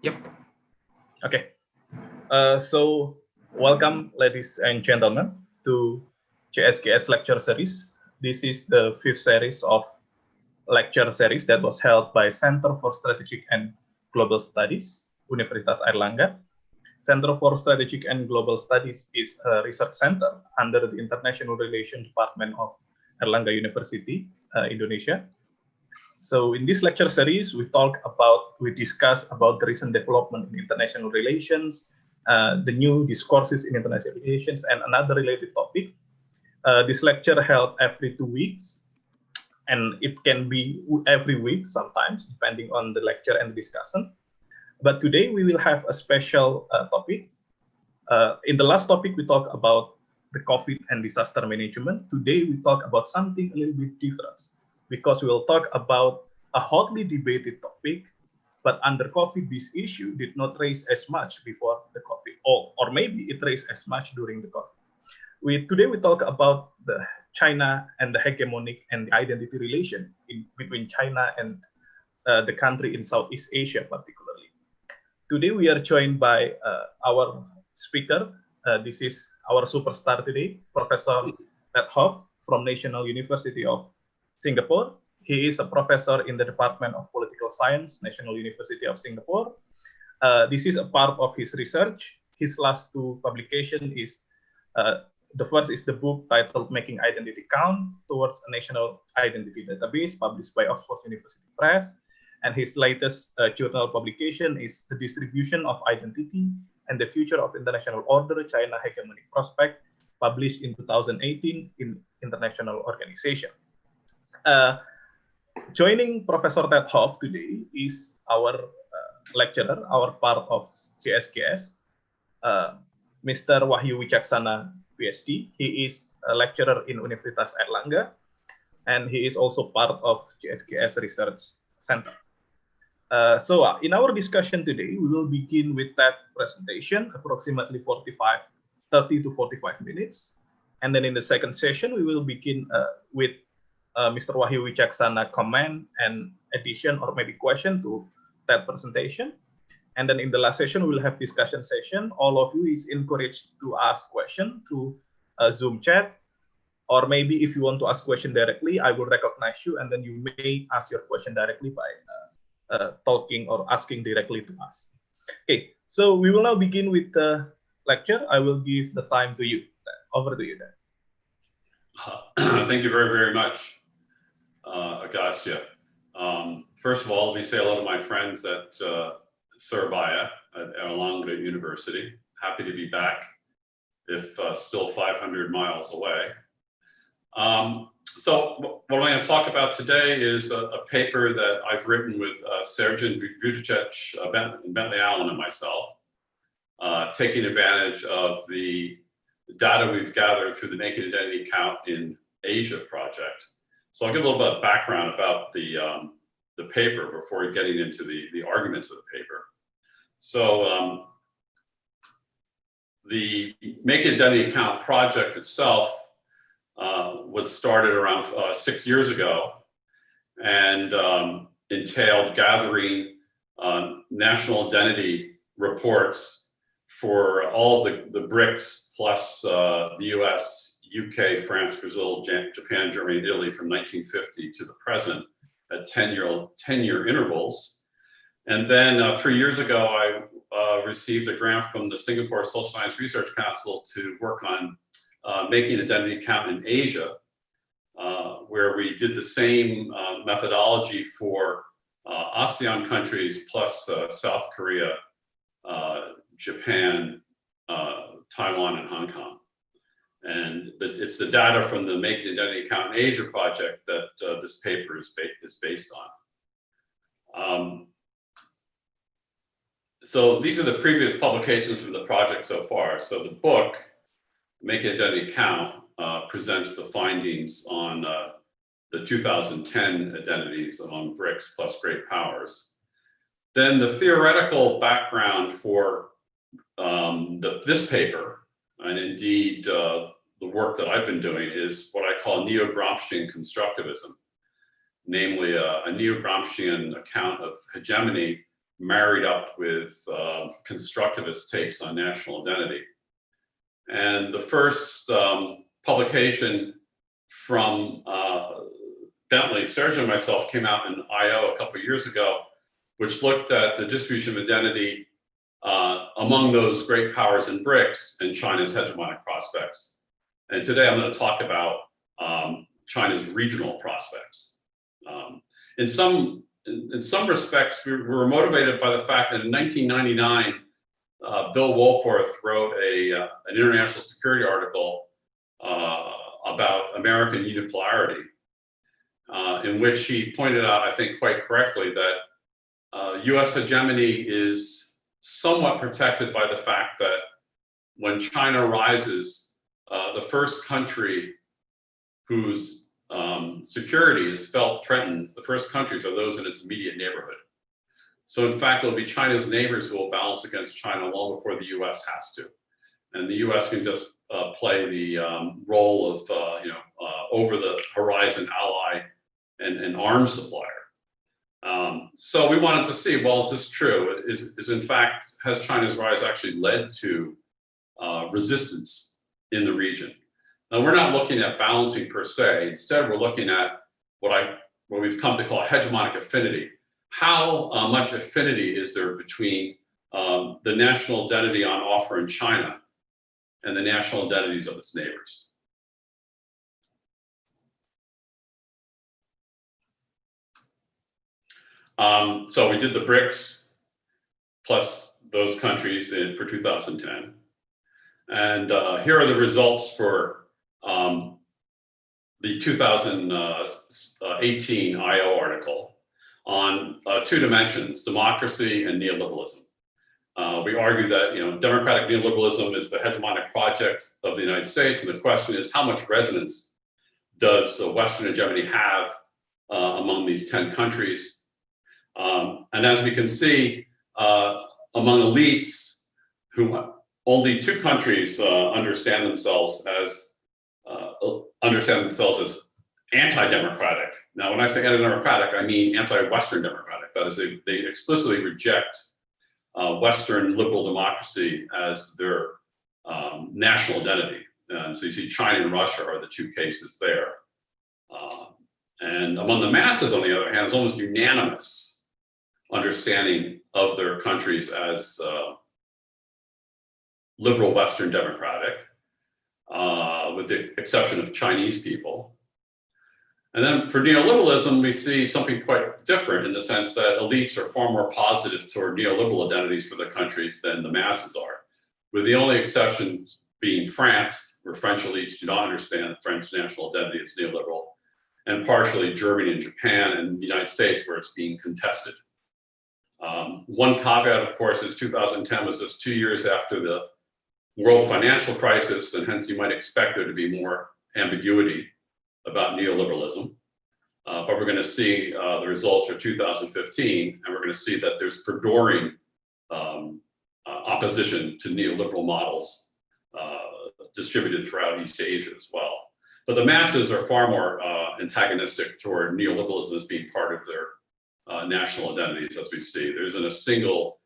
Yep. Okay. So welcome, ladies and gentlemen, to CSGS lecture series. This is the fifth series of lecture series that was held by Center for Strategic and Global Studies, Universitas Airlangga. Center for Strategic and Global Studies is a research center under the International Relations Department of Airlangga University, Indonesia. So in this lecture series, we discuss about the recent development in international relations, the new discourses in international relations, and another related topic. This lecture held every 2 weeks, and it can be every week sometimes, depending on the lecture and the discussion. But today we will have a special topic. In the last topic, we talked about the COVID and disaster management. Today we talk about something a little bit different, because we will talk about a hotly debated topic, but under COVID, this issue did not raise as much before the COVID, or maybe it raised as much during the COVID. Today we talk about the China and the hegemonic and the identity relation between China and the country in Southeast Asia particularly. Today we are joined by our speaker. This is our superstar today, Professor Hopf from National University of Singapore. He is a professor in the Department of Political Science, National University of Singapore. This is a part of his research. His last two publications is, the first is the book titled Making Identity Count Towards a National Identity Database, published by Oxford University Press. And his latest journal publication is The Distribution of Identity and the Future of International Order, China Hegemonic Prospect, published in 2018 in International Organization. Joining Professor Hopf today is our lecturer, our part of CSGS, Mr. Wahyu Wicaksana, PhD. He is a lecturer in Universitas Airlangga, and he is also part of CSGS Research Center. So in our discussion today, we will begin with that presentation, approximately 30 to 45 minutes. And then in the second session, we will begin with Mr. Wahyu Wicaksana comment and addition or maybe question to that presentation. And then in the last session, we will have discussion session. All of you is encouraged to ask question through Zoom chat, or maybe if you want to ask question directly, I will recognize you, and then you may ask your question directly by talking or asking directly to us. Okay, so we will now begin with the lecture. I will give the time to you. Over to you, Dan. Thank you very, very much, Agastya. First of all, let me say hello to my friends at Surabaya at Airlangga University. Happy to be back, if still 500 miles away. So what I'm going to talk about today is a paper that I've written with Sergeant Vujacic, Bentley Allen, and myself, taking advantage of the data we've gathered through the Naked Identity Count in Asia project. So I'll give a little bit of background about the paper before getting into the arguments of the paper. So the Naked Identity Count project itself was started around 6 years ago, and entailed gathering national identity reports for all of the BRICS plus the US, UK, France, Brazil, Japan, Germany, and Italy from 1950 to the present at 10-year intervals. And then 3 years ago, I received a grant from the Singapore Social Science Research Council to work on making identity count in Asia, where we did the same methodology for ASEAN countries plus South Korea, Japan, Taiwan, and Hong Kong. And it's the data from the Making Identity Count in Asia project that this paper is based on. So these are the previous publications from the project so far. So the book, Make Identity Count, presents the findings on the 2010 identities among BRICS plus great powers. Then the theoretical background for this paper, and indeed the work that I've been doing, is what I call neo-Gramscian constructivism, namely a neo-Gramscian account of hegemony married up with constructivist takes on national identity. And the first publication from Bentley, Sergio and myself came out in I/O a couple of years ago, which looked at the distribution of identity among those great powers in BRICS and China's hegemonic prospects. And today I'm going to talk about China's regional prospects. In some respects, we were motivated by the fact that in 1999, Bill Wohlforth wrote an international security article about American unipolarity, in which he pointed out, I think quite correctly, that US hegemony is somewhat protected by the fact that when China rises, the first country whose security is felt threatened, the first countries are those in its immediate neighborhood. So in fact, it'll be China's neighbors who will balance against China long before the US has to. And the US can just play the role of over the horizon ally and arms supplier. So we wanted to see, well, is this true? Is in fact, has China's rise actually led to resistance in the region? Now, we're not looking at balancing per se. Instead, we're looking at what we've come to call hegemonic affinity. How much affinity is there between the national identity on offer in China and the national identities of its neighbors? So we did the BRICS plus those countries for 2010. And here are the results for the 2018 I/O article on two dimensions, democracy and neoliberalism. We argue that democratic neoliberalism is the hegemonic project of the United States, and the question is, how much resonance does Western hegemony have among these 10 countries? And as we can see, among elites, who only two countries understand themselves as anti-democratic. Now, when I say anti-democratic, I mean anti-Western democratic. That is, they explicitly reject Western liberal democracy as their national identity. And so you see China and Russia are the two cases there. And among the masses, on the other hand, is almost unanimous understanding of their countries as liberal Western democratic, with the exception of Chinese people. And then for neoliberalism, we see something quite different in the sense that elites are far more positive toward neoliberal identities for their countries than the masses are, with the only exception being France, where French elites do not understand French national identity as neoliberal, and partially Germany and Japan and the United States, where it's being contested. One caveat, of course, is 2010 was just 2 years after the world financial crisis, and hence you might expect there to be more ambiguity about neoliberalism. But we're going to see the results for 2015, and we're going to see that there's perduring opposition to neoliberal models distributed throughout East Asia as well. But the masses are far more antagonistic toward neoliberalism as being part of their national identities, as we see. There isn't a single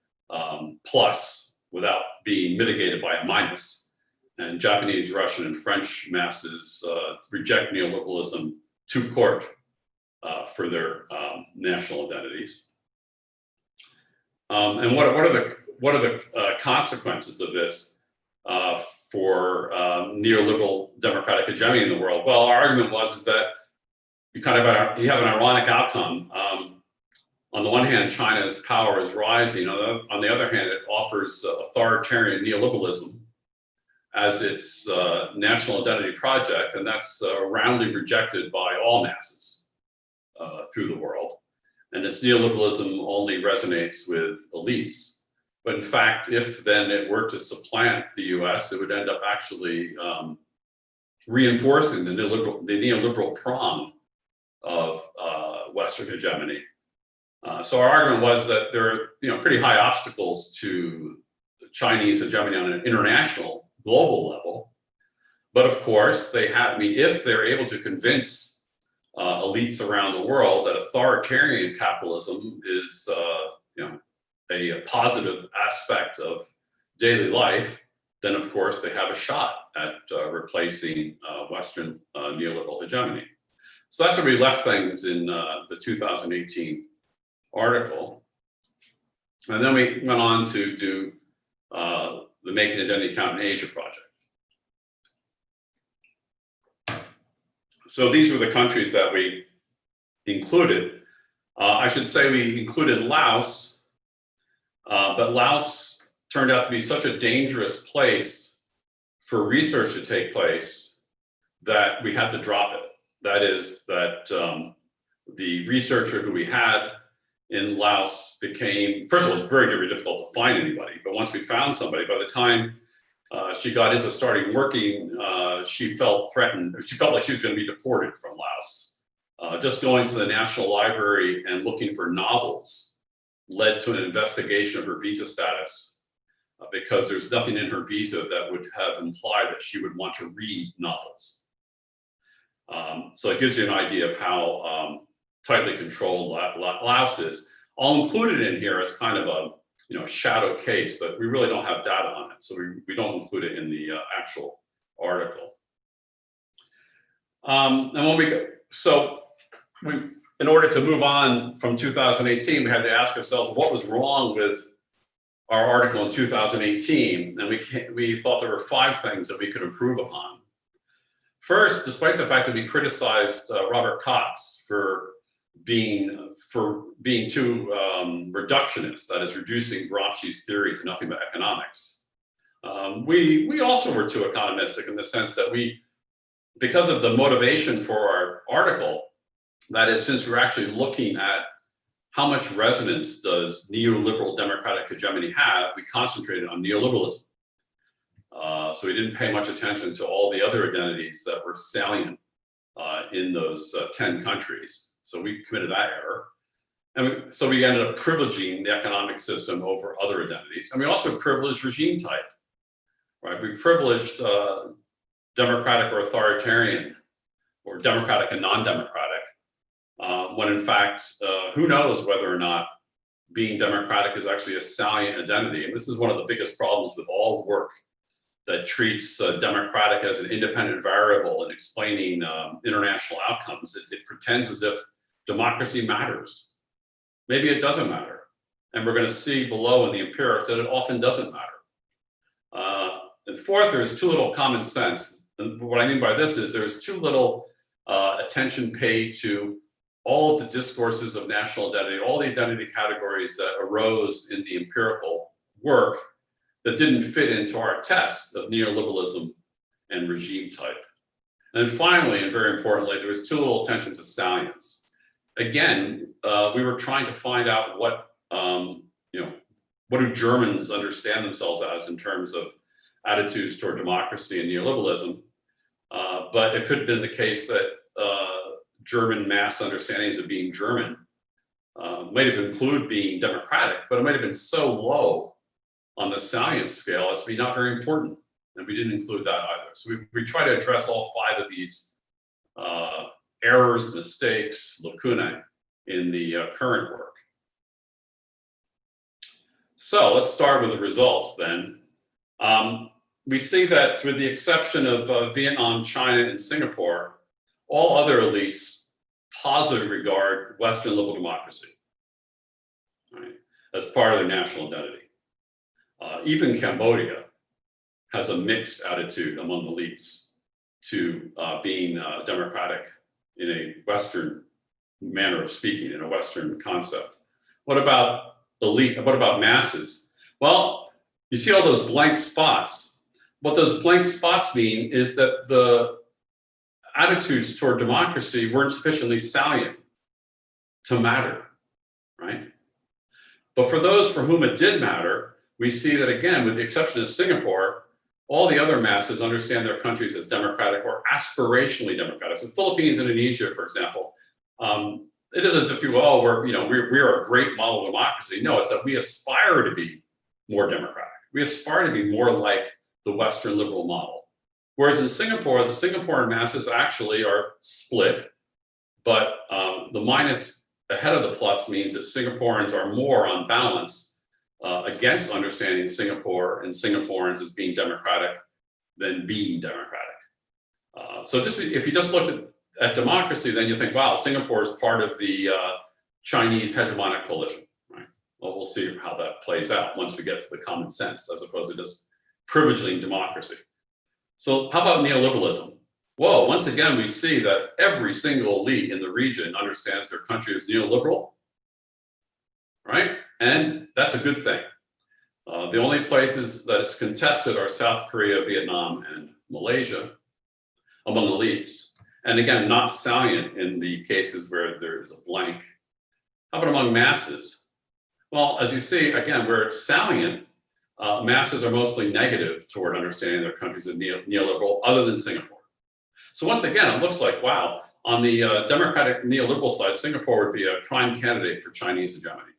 plus without being mitigated by a minus. And Japanese, Russian, and French masses reject neoliberalism to court for their national identities. And what are the consequences of this for neoliberal democratic hegemony in the world? Well, our argument is that you have an ironic outcome. On the one hand, China's power is rising. On the other hand, it offers authoritarian neoliberalism as its national identity project, and that's roundly rejected by all masses through the world. And this neoliberalism only resonates with elites. But in fact, if then it were to supplant the US, it would end up actually reinforcing the neoliberal prong of Western hegemony. So our argument was that there are pretty high obstacles to Chinese hegemony on an international, global level. But of course, if they're able to convince elites around the world that authoritarian capitalism is a positive aspect of daily life, then of course they have a shot at replacing Western neoliberal hegemony. So that's where we left things in the 2018 article. And then we went on to do the Making Identity Count in Asia project. So these were the countries that we included. I should say we included Laos, but Laos turned out to be such a dangerous place for research to take place that we had to drop it. That is that the researcher who we had in Laos became, first of all, it was very, very difficult to find anybody, but once we found somebody, by the time she got into starting working, she felt threatened. She felt like she was going to be deported from Laos. Just going to the National Library and looking for novels led to an investigation of her visa status because there's nothing in her visa that would have implied that she would want to read novels. So it gives you an idea of how tightly controlled Laos is. I'll include it in here as kind of a shadow case, but we really don't have data on it, so we don't include it in the actual article. And when in order to move on from 2018, we had to ask ourselves what was wrong with our article in 2018, and we thought there were 5 things that we could improve upon. First, despite the fact that we criticized Robert Cox for being too reductionist, that is, reducing Gramsci's theory to nothing but economics, we also were too economistic in the sense that because of the motivation for our article, that is, since we're actually looking at how much resonance does neoliberal democratic hegemony have, we concentrated on neoliberalism. So we didn't pay much attention to all the other identities that were salient in those 10 countries. So we committed that error. And so we ended up privileging the economic system over other identities. And we also privileged regime type, right? We privileged democratic or authoritarian, or democratic and non-democratic, when in fact, who knows whether or not being democratic is actually a salient identity. And this is one of the biggest problems with all work that treats democratic as an independent variable in explaining international outcomes. It pretends as if democracy matters. Maybe it doesn't matter. And we're going to see below in the empirics that it often doesn't matter. And fourth, there's too little common sense. And what I mean by this is there's too little attention paid to all of the discourses of national identity, all the identity categories that arose in the empirical work that didn't fit into our test of neoliberalism and regime type. And finally, and very importantly, there was too little attention to salience. Again, we were trying to find out what do Germans understand themselves as in terms of attitudes toward democracy and neoliberalism. But it could have been the case that German mass understandings of being German might have included being democratic, but it might have been so low on the salience scale as to be not very important. And we didn't include that either. So we try to address all 5 of these errors, mistakes, lacunae in the current work. So let's start with the results then. We see that with the exception of Vietnam, China, and Singapore, all other elites positively regard Western liberal democracy, right, as part of their national identity. Even Cambodia has a mixed attitude among elites to being democratic in a Western manner of speaking, in a Western concept. What about elite? What about masses? Well, you see all those blank spots. What those blank spots mean is that the attitudes toward democracy weren't sufficiently salient to matter, right? But for those for whom it did matter, we see that, again, with the exception of Singapore, all the other masses understand their countries as democratic or aspirationally democratic. So Philippines, Indonesia, for example, it isn't as if people, we're a great model of democracy. No, it's that we aspire to be more democratic. We aspire to be more like the Western liberal model. Whereas in Singapore, the Singaporean masses actually are split, but the minus ahead of the plus means that Singaporeans are more on balance against understanding Singapore and Singaporeans as being democratic than being democratic. So just if you just look at democracy, then you think, wow, Singapore is part of the Chinese hegemonic coalition, right? Well, we'll see how that plays out once we get to the common sense, as opposed to just privileging democracy. So how about neoliberalism? Well, once again, we see that every single elite in the region understands their country is neoliberal, right? And that's a good thing. The only places that it's contested are South Korea, Vietnam, and Malaysia among elites. And again, not salient in the cases where there is a blank. How about among masses? Well, as you see, again, where it's salient, masses are mostly negative toward understanding their countries as neoliberal, other than Singapore. So once again, it looks like, wow, on the democratic neoliberal side, Singapore would be a prime candidate for Chinese hegemony,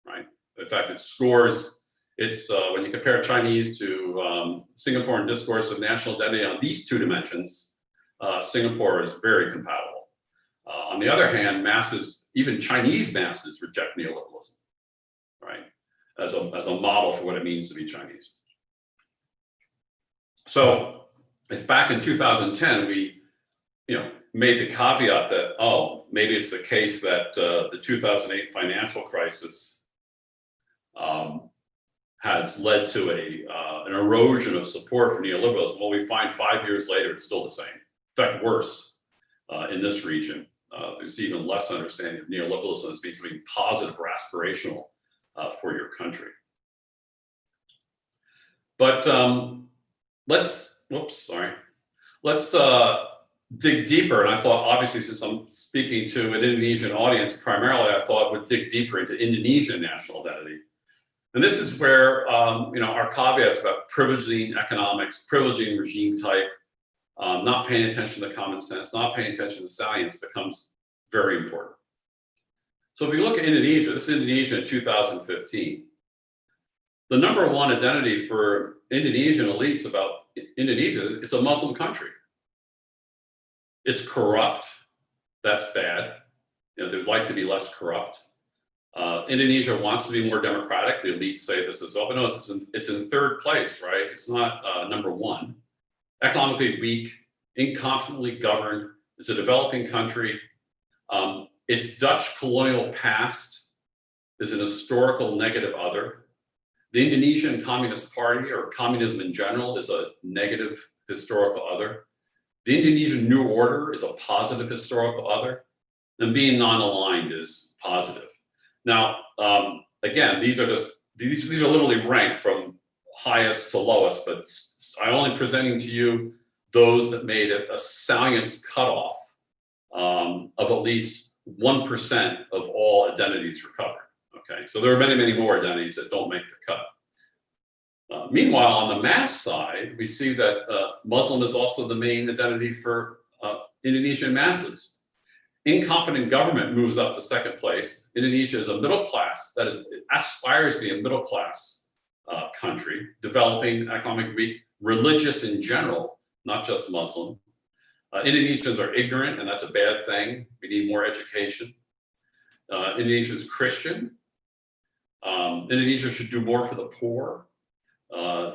right? In fact, it scores, when you compare Chinese to Singaporean discourse of national identity on these two dimensions, Singapore is very compatible. On the other hand, masses, even Chinese masses, reject neoliberalism, right? As a model for what it means to be Chinese. So if back in 2010, we made the caveat that, oh, maybe it's the case that the 2008 financial crisis has led to an erosion of support for neoliberalism. Well, we find 5 years later, it's still the same. In fact, worse in this region. There's even less understanding of neoliberalism as being something positive or aspirational for your country. But let's dig deeper. And I thought, obviously, since I'm speaking to an Indonesian audience primarily, I thought would dig deeper into Indonesian national identity. And this is where our caveats about privileging economics, privileging regime type, not paying attention to common sense, not paying attention to science becomes very important. So if you look at Indonesia, this is Indonesia in 2015. The number one identity for Indonesian elites about Indonesia, it's a Muslim country. It's corrupt. That's bad. They'd like to be less corrupt. Indonesia wants to be more democratic. The elites say this as well, but no, it's in third place, right? It's not number one. Economically weak, incompetently governed. It's a developing country. Its Dutch colonial past is an historical negative other. The Indonesian Communist Party, or communism in general, is a negative historical other. The Indonesian New Order is a positive historical other. And being non-aligned is positive. Now, again, these are literally ranked from highest to lowest, but I'm only presenting to you those that made a salience cutoff of at least 1% of all identities recovered. Okay, so there are many, many more identities that don't make the cut. Meanwhile, on the mass side, we see that Muslim is also the main identity for Indonesian masses. Incompetent government moves up to second place. Indonesia is a middle class, that is, it aspires to be a middle class country, developing, economically weak, religious in general, not just Muslim. Indonesians are ignorant, and that's a bad thing. We need more education. Indonesia is Christian. Indonesia should do more for the poor.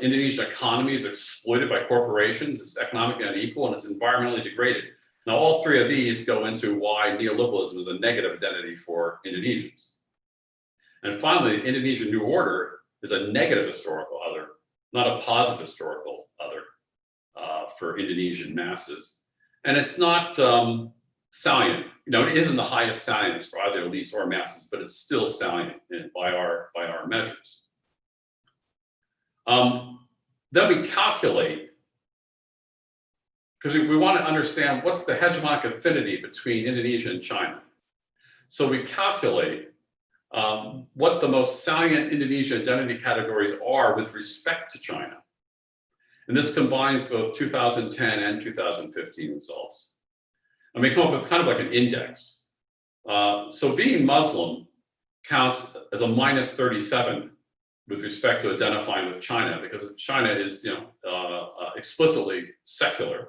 Indonesian economy is exploited by corporations. It's economically unequal, and it's environmentally degraded. Now, all three of these go into why neoliberalism is a negative identity for Indonesians. And finally, the Indonesian New Order is a negative historical other, not a positive historical other for Indonesian masses. And it's not salient. It isn't the highest salience for either elites or masses, but it's still salient by our measures. Then we calculate, because we want to understand what's the hegemonic affinity between Indonesia and China. So we calculate what the most salient Indonesian identity categories are with respect to China. And this combines both 2010 and 2015 results. And we come up with kind of like an index. So being Muslim counts as a minus 37 with respect to identifying with China, because China is explicitly secular.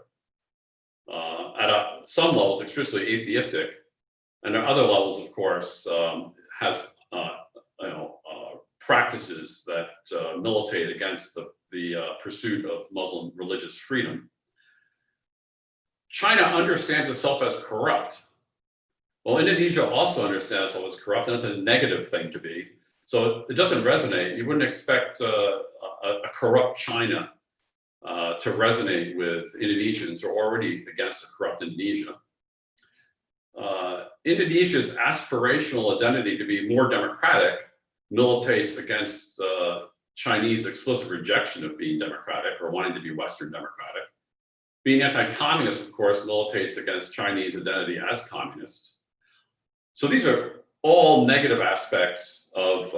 At some levels, explicitly atheistic, and at other levels, of course, has practices that militate against the pursuit of Muslim religious freedom. China understands itself as corrupt. Well, Indonesia also understands itself as corrupt, and that's a negative thing to be. So it doesn't resonate. You wouldn't expect a corrupt China to resonate with Indonesians who are already against a corrupt Indonesia. Indonesia's aspirational identity to be more democratic militates against Chinese explicit rejection of being democratic or wanting to be Western democratic. Being anti-communist, of course, militates against Chinese identity as communist. So these are all negative aspects of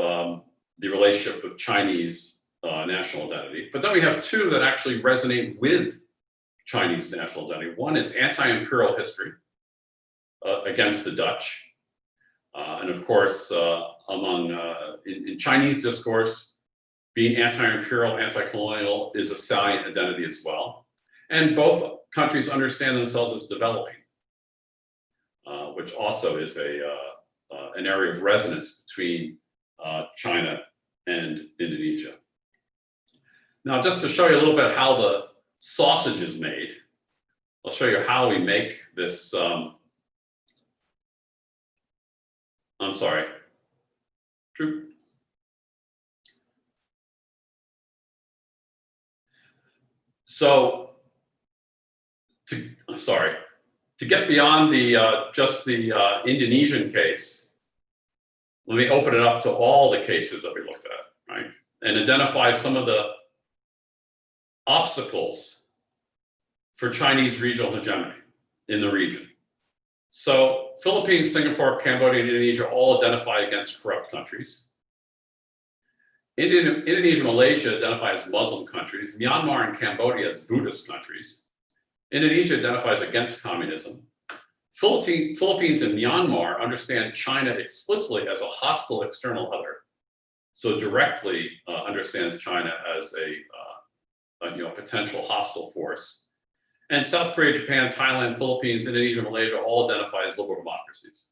the relationship with Chinese national identity. But then we have two that actually resonate with Chinese national identity. One is anti-imperial history against the Dutch. And of course, in Chinese discourse, being anti-imperial, anti-colonial is a salient identity as well. And both countries understand themselves as developing, which also is an area of resonance between China and Indonesia. Now, just to show you a little bit how the sausage is made, I'll show you how we make this. I'm sorry. True. So, to get beyond just the Indonesian case, let me open it up to all the cases that we looked at, right? And identify some of the obstacles for Chinese regional hegemony in the region. So Philippines, Singapore, Cambodia, and Indonesia all identify against corrupt countries. Indonesia and Malaysia identify as Muslim countries. Myanmar and Cambodia as Buddhist countries. Indonesia identifies against communism. Philippines and Myanmar understand China explicitly as a hostile external other. So directly understands China as a potential hostile force. And South Korea, Japan, Thailand, Philippines, Indonesia, Malaysia all identify as liberal democracies.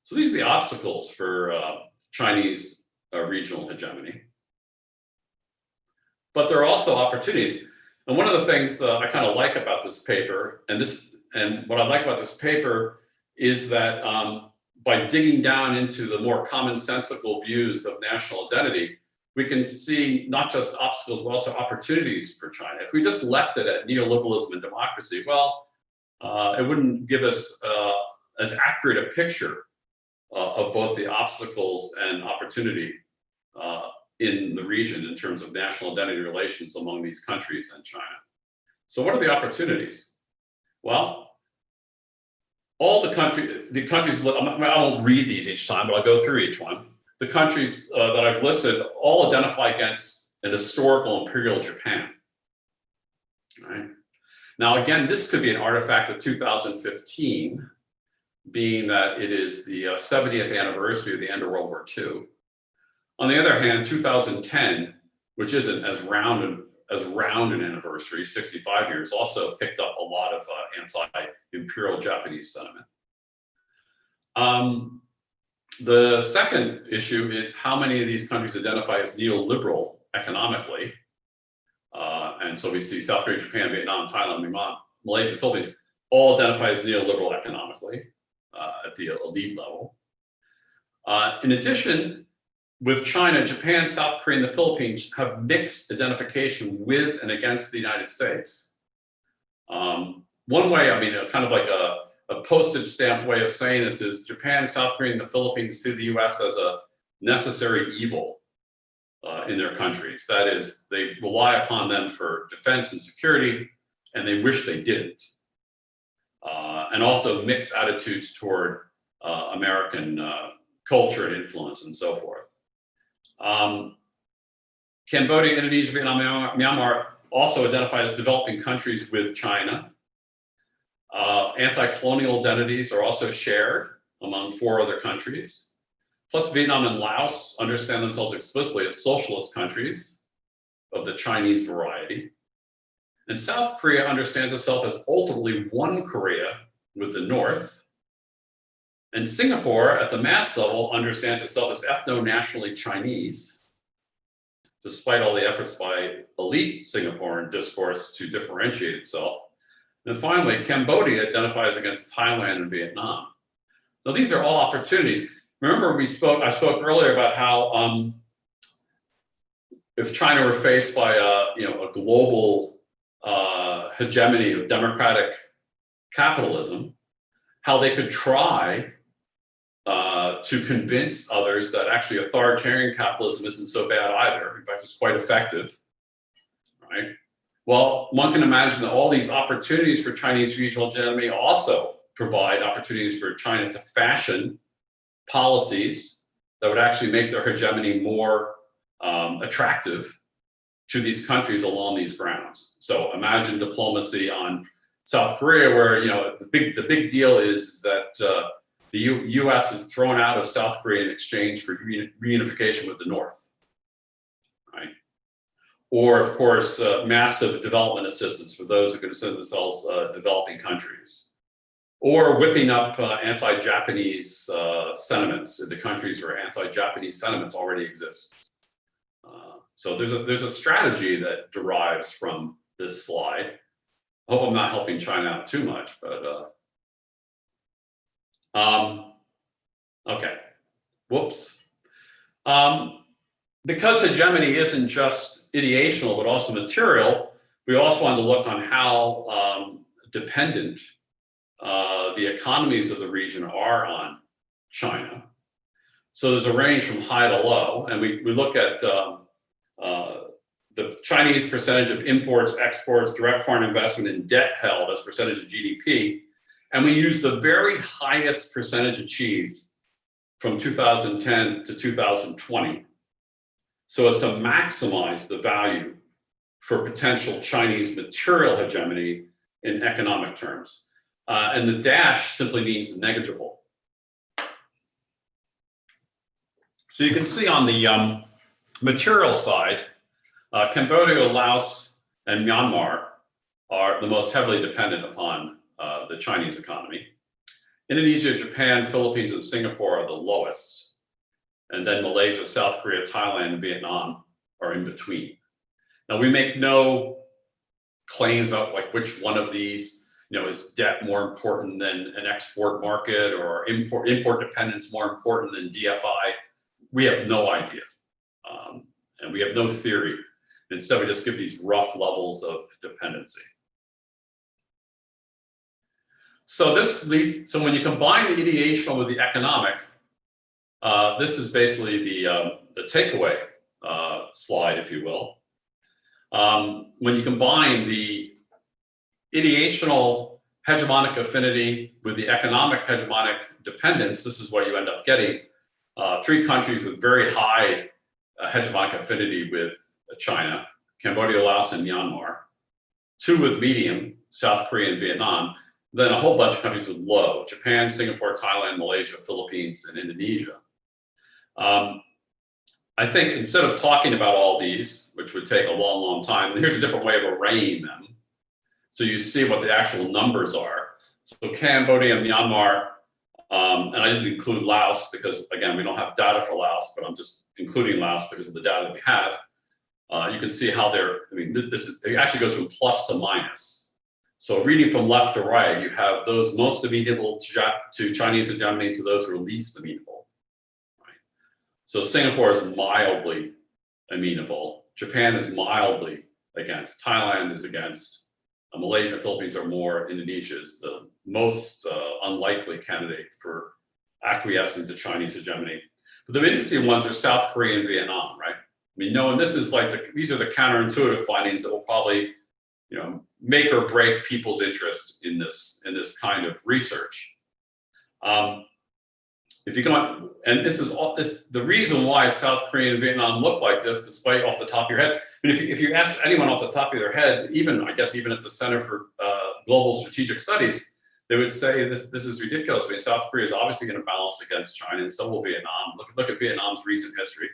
So these are the obstacles for Chinese regional hegemony. But there are also opportunities. And one of the things I kind of like about this paper, and what I like about this paper is that by digging down into the more commonsensical views of national identity, we can see not just obstacles, but also opportunities for China. If we just left it at neoliberalism and democracy, well, it wouldn't give us as accurate a picture of both the obstacles and opportunity in the region in terms of national identity relations among these countries and China. So what are the opportunities? Well, all the countries, I won't read these each time, but I'll go through each one. The countries that I've listed all identify against an historical imperial Japan. Right? Now, again, this could be an artifact of 2015, being that it is the 70th anniversary of the end of World War II. On the other hand, 2010, which isn't as round an anniversary, 65 years, also picked up a lot of anti-imperial Japanese sentiment. The second issue is how many of these countries identify as neoliberal economically. And so we see South Korea, Japan, Vietnam, Thailand, Myanmar, Malaysia, Philippines, all identify as neoliberal economically at the elite level. In addition, with China, Japan, South Korea, and the Philippines have mixed identification with and against the United States. One way, kind of like a postage stamp way of saying this is Japan, South Korea, and the Philippines see the US as a necessary evil in their countries. That is, they rely upon them for defense and security, and they wish they didn't. And also mixed attitudes toward American culture and influence and so forth. Cambodia, Indonesia, Vietnam, Myanmar also identify as developing countries with China. Anti-colonial identities are also shared among 4 other countries. Plus, Vietnam and Laos understand themselves explicitly as socialist countries of the Chinese variety. And South Korea understands itself as ultimately one Korea with the North. And Singapore, at the mass level, understands itself as ethno-nationally Chinese, despite all the efforts by elite Singaporean discourse to differentiate itself. And finally, Cambodia identifies against Thailand and Vietnam. Now, these are all opportunities. Remember, I spoke earlier about how if China were faced by a global hegemony of democratic capitalism, how they could try to convince others that actually authoritarian capitalism isn't so bad either. In fact, it's quite effective, right? Well, one can imagine that all these opportunities for Chinese regional hegemony also provide opportunities for China to fashion policies that would actually make their hegemony more attractive to these countries along these grounds. So imagine diplomacy on South Korea, where the big deal is that the U.S. is thrown out of South Korea in exchange for reunification with the North, right? Or, of course, massive development assistance for those who consider themselves developing countries, or whipping up anti-Japanese sentiments in the countries where anti-Japanese sentiments already exist. So there's a strategy that derives from this slide. I hope I'm not helping China out too much, but okay, whoops. Because hegemony isn't just ideational, but also material, we also want to look on how dependent the economies of the region are on China. So there's a range from high to low, and we look at the Chinese percentage of imports, exports, direct foreign investment, and debt held as percentage of GDP. And we use the very highest percentage achieved from 2010 to 2020 so as to maximize the value for potential Chinese material hegemony in economic terms. And the dash simply means negligible. So you can see on the material side, Cambodia, Laos, and Myanmar are the most heavily dependent upon the Chinese economy. Indonesia, Japan, Philippines, and Singapore are the lowest. And then Malaysia, South Korea, Thailand, and Vietnam are in between. Now, we make no claims about like which one of these, is debt more important than an export market, or import dependence more important than DFI. We have no idea. And we have no theory. Instead, we just give these rough levels of dependency. So so when you combine the ideational with the economic, this is basically the takeaway slide, if you will. When you combine the ideational hegemonic affinity with the economic hegemonic dependence, this is what you end up getting. 3 countries with very high hegemonic affinity with China: Cambodia, Laos, and Myanmar. 2 with medium: South Korea and Vietnam. Then a whole bunch of countries with low: Japan, Singapore, Thailand, Malaysia, Philippines, and Indonesia. I think instead of talking about all these, which would take a long, long time, here's a different way of arraying them. So you see what the actual numbers are. So Cambodia, Myanmar, and I didn't include Laos because, again, we don't have data for Laos, but I'm just including Laos because of the data that we have. You can see how it actually goes from plus to minus. So reading from left to right, you have those most amenable to Chinese hegemony to those who are least amenable. Right? So Singapore is mildly amenable. Japan is mildly against. Thailand is against. Malaysia and Philippines are more. Indonesia is the most unlikely candidate for acquiescing to Chinese hegemony. But the interesting ones are South Korea and Vietnam, right? I mean, and this is like these are the counterintuitive findings that will probably, make or break people's interest in this kind of research. If you go on, and this is the reason why South Korea and Vietnam look like this, despite off the top of your head. I mean, if you ask anyone off the top of their head, even at the Center for Global Strategic Studies, they would say this is ridiculous. I mean, South Korea is obviously going to balance against China, and so will Vietnam. Look at Vietnam's recent history.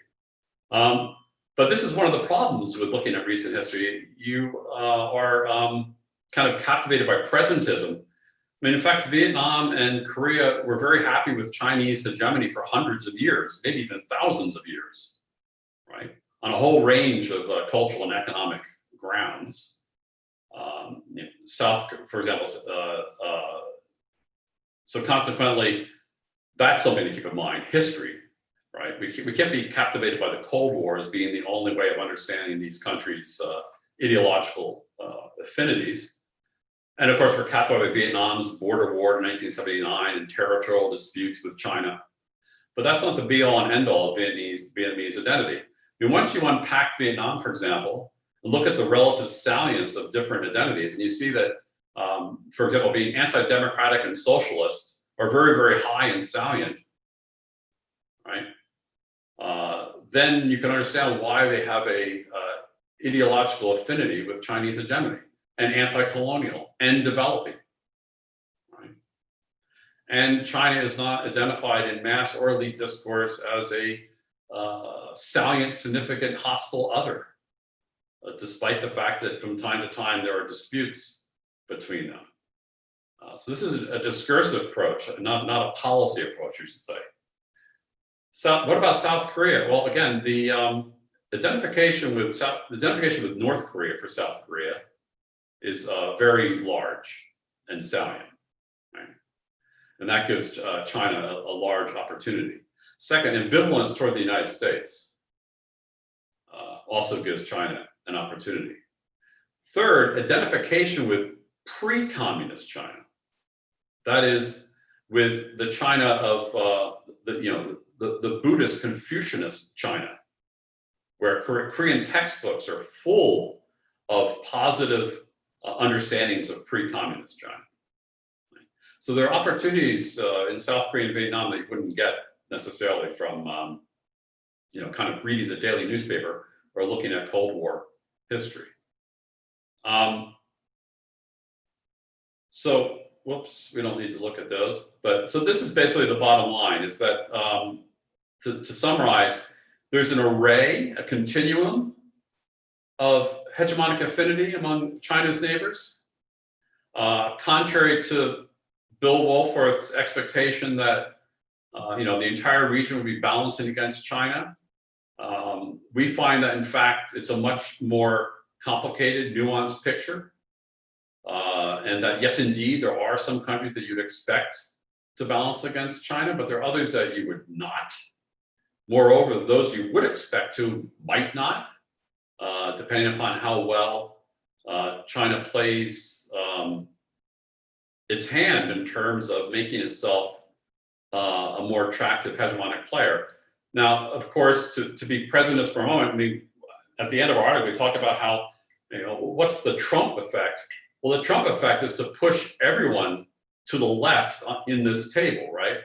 But this is one of the problems with looking at recent history. You are kind of captivated by presentism. I mean, in fact, Vietnam and Korea were very happy with Chinese hegemony for hundreds of years, maybe even thousands of years, right? on a whole range of cultural and economic grounds. South, for example, so consequently, that's something to keep in mind. History, right? We can't be captivated by the Cold War as being the only way of understanding these countries' ideological affinities. And of course, we're captivated by Vietnam's border war in 1979 and territorial disputes with China. But that's not the be-all and end-all of Vietnamese identity. I mean, once you unpack Vietnam, for example, and look at the relative salience of different identities, and you see that, for example, being anti-democratic and socialist are very, very high and salient, right? Then you can understand why they have a ideological affinity with Chinese hegemony and anti-colonial and developing, right? And China is not identified in mass or elite discourse as a salient, significant, hostile other, despite the fact that from time to time there are disputes between them. So this is a discursive approach, not a policy approach, you should say. So what about South Korea? Well, again, the identification with North Korea for South Korea is very large and salient, right? And that gives China a large opportunity. Second, ambivalence toward the United States also gives China an opportunity. Third, identification with pre-communist China. That is, with the China of the Buddhist Confucianist China, where Korean textbooks are full of positive understandings of pre-communist China. So there are opportunities in South Korea and Vietnam that you wouldn't get necessarily from kind of reading the daily newspaper or looking at Cold War history. So, whoops, we don't need to look at those. But so this is basically the bottom line, is that to summarize, there's an array, a continuum of hegemonic affinity among China's neighbors. Contrary to Bill Wohlforth's expectation that the entire region would be balancing against China, we find that in fact it's a much more complicated, nuanced picture. And that yes, indeed, there are some countries that you'd expect to balance against China, but there are others that you would not. Moreover, those you would expect to might not, depending upon how well China plays its hand in terms of making itself a more attractive hegemonic player. Now, of course, to be presentist for a moment, I mean, at the end of our article, we talk about how, what's the Trump effect? Well, the Trump effect is to push everyone to the left in this table, right?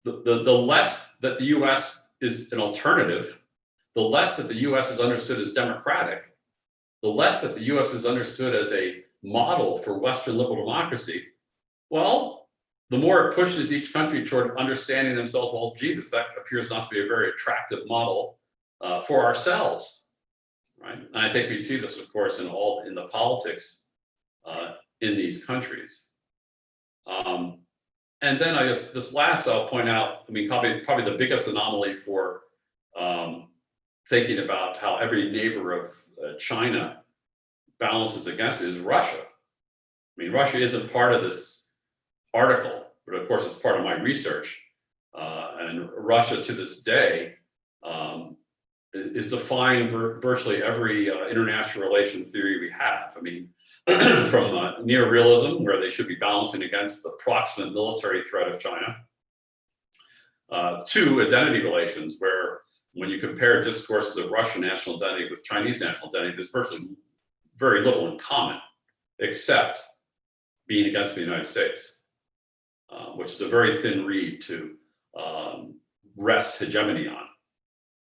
The less that the US is an alternative, the less that the US is understood as democratic, the less that the US is understood as a model for Western liberal democracy, well, the more it pushes each country toward understanding themselves, well, Jesus, that appears not to be a very attractive model for ourselves, right? And I think we see this, of course, in the politics in these countries. And then I guess this last I'll point out, I mean, probably the biggest anomaly for thinking about how every neighbor of China balances against it is Russia. I mean, Russia isn't part of this article, but of course it's part of my research. And Russia to this day is defying virtually every international relation theory we have. I mean, from neorealism, where they should be balancing against the proximate military threat of China, to identity relations, where when you compare discourses of Russian national identity with Chinese national identity, there's virtually very little in common, except being against the United States, which is a very thin reed to rest hegemony on,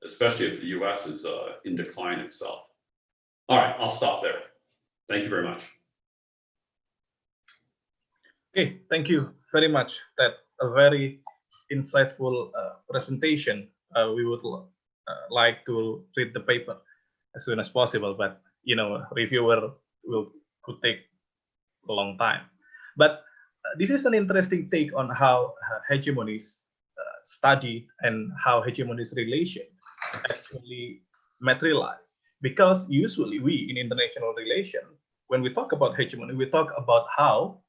especially if the US is in decline itself. All right, I'll stop there. Thank you very much. Okay, thank you very much. That a very insightful presentation. We would like to read the paper as soon as possible, but reviewer could take a long time. But this is an interesting take on how hegemonies study and how hegemonies relation actually materialize. Because usually we in international relation, when we talk about hegemony, we talk about how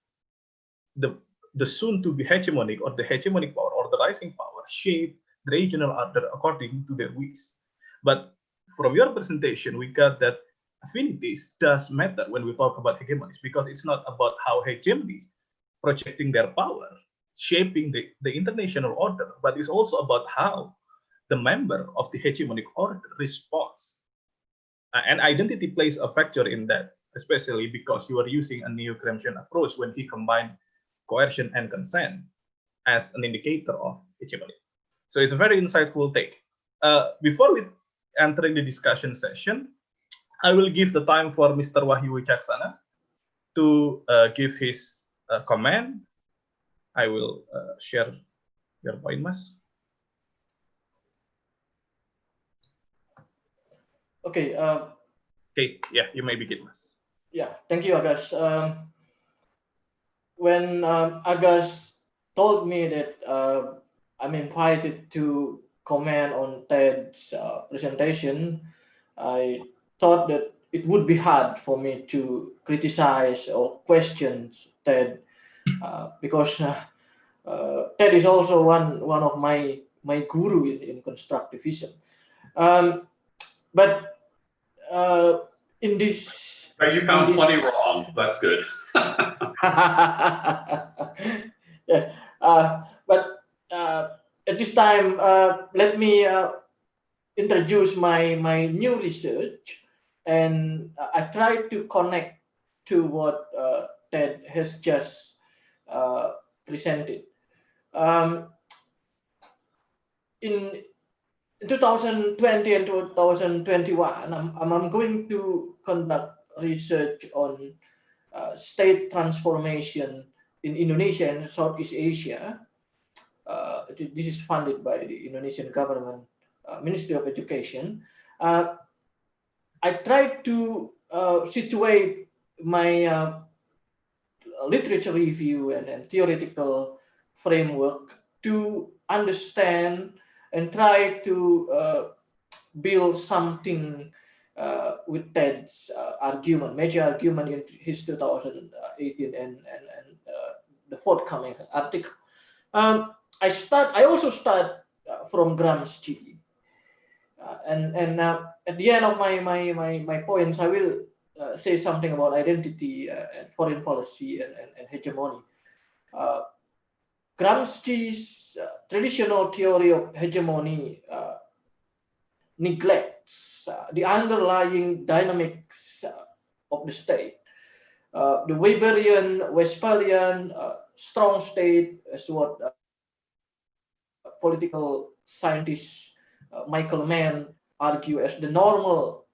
the soon-to-be hegemonic or the hegemonic power or the rising power shape the regional order according to their wish. But from your presentation, we got that affinities does matter when we talk about hegemonies, because it's not about how hegemonies projecting their power, shaping the international order, but it's also about how the member of the hegemonic order responds. And identity plays a factor in that, especially because you are using a neo-Gramscian approach when he combined coercion and consent as an indicator of hegemony. So it's a very insightful take. Before we enter in the discussion session, I will give the time for Mr. Wahyu Wicaksana to give his comment. I will share your point, Mas. Okay. Okay, yeah, you may begin, Mas. Yeah, thank you, Agus. When Agus told me that I'm invited to comment on Ted's presentation, I thought that it would be hard for me to criticize or question Ted because Ted is also one of my guru in constructivism. But in this, you found plenty wrong. That's good. Yeah, but at this time, let me introduce my new research, and I try to connect to what Ted has just presented. In 2020 and 2021, I'm going to conduct research on state transformation in Indonesia and Southeast Asia. This is funded by the Indonesian government, Ministry of Education. I tried to situate my literature review and theoretical framework to understand and try to build something with Ted's argument, major argument in his 2018 and the forthcoming article. I also start from Gramsci, and at the end of my points, I will say something about identity and foreign policy and hegemony. Gramsci's traditional theory of hegemony neglects the underlying dynamics of the state. The Weberian, Westphalian strong state, as what political scientist Michael Mann argue as the normal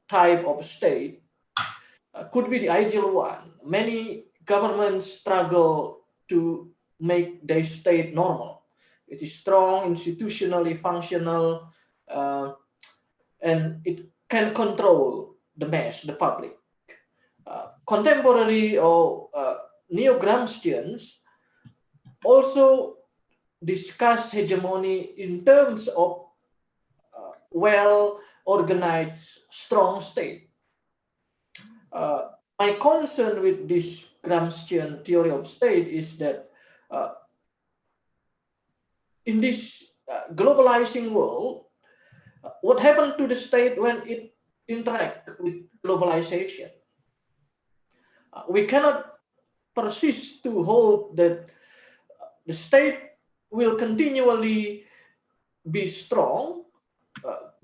type of state, could be the ideal one. Many governments struggle to make their state normal. It is strong, institutionally functional, and it can control the mass, the public. Contemporary or neo-Gramscians also discuss hegemony in terms of well-organized, strong state. My concern with this Gramscian theory of state is that in this globalizing world, what happened to the state when it interacts with globalization? We cannot persist to hope that the state will continually be strong,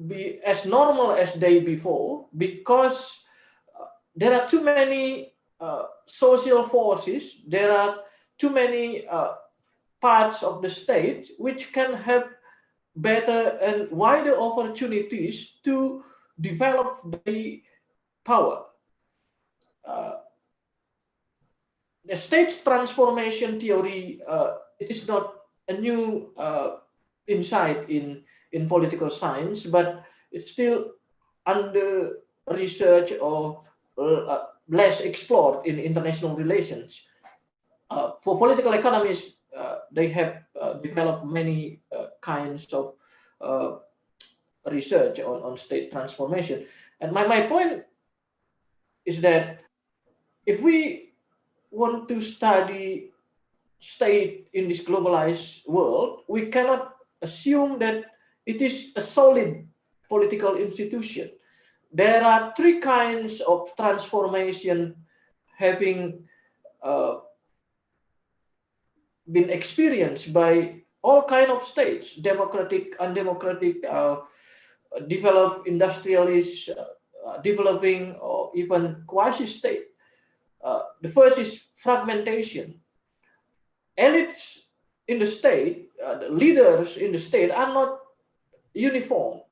be as normal as day before, because there are too many social forces, there are too many parts of the state which can have better and wider opportunities to develop their power. The state's transformation theory, it is not a new insight in political science, but it's still under research or less explored in international relations. For political economists, they have developed many kinds of research on state transformation. And my point is that if we want to study state in this globalized world, we cannot assume that it is a solid political institution. There are three kinds of transformation having been experienced by all kinds of states: democratic, undemocratic, developed, industrialist, developing, or even quasi-state. The first is fragmentation. Elites in the state, the leaders in the state are not uniform.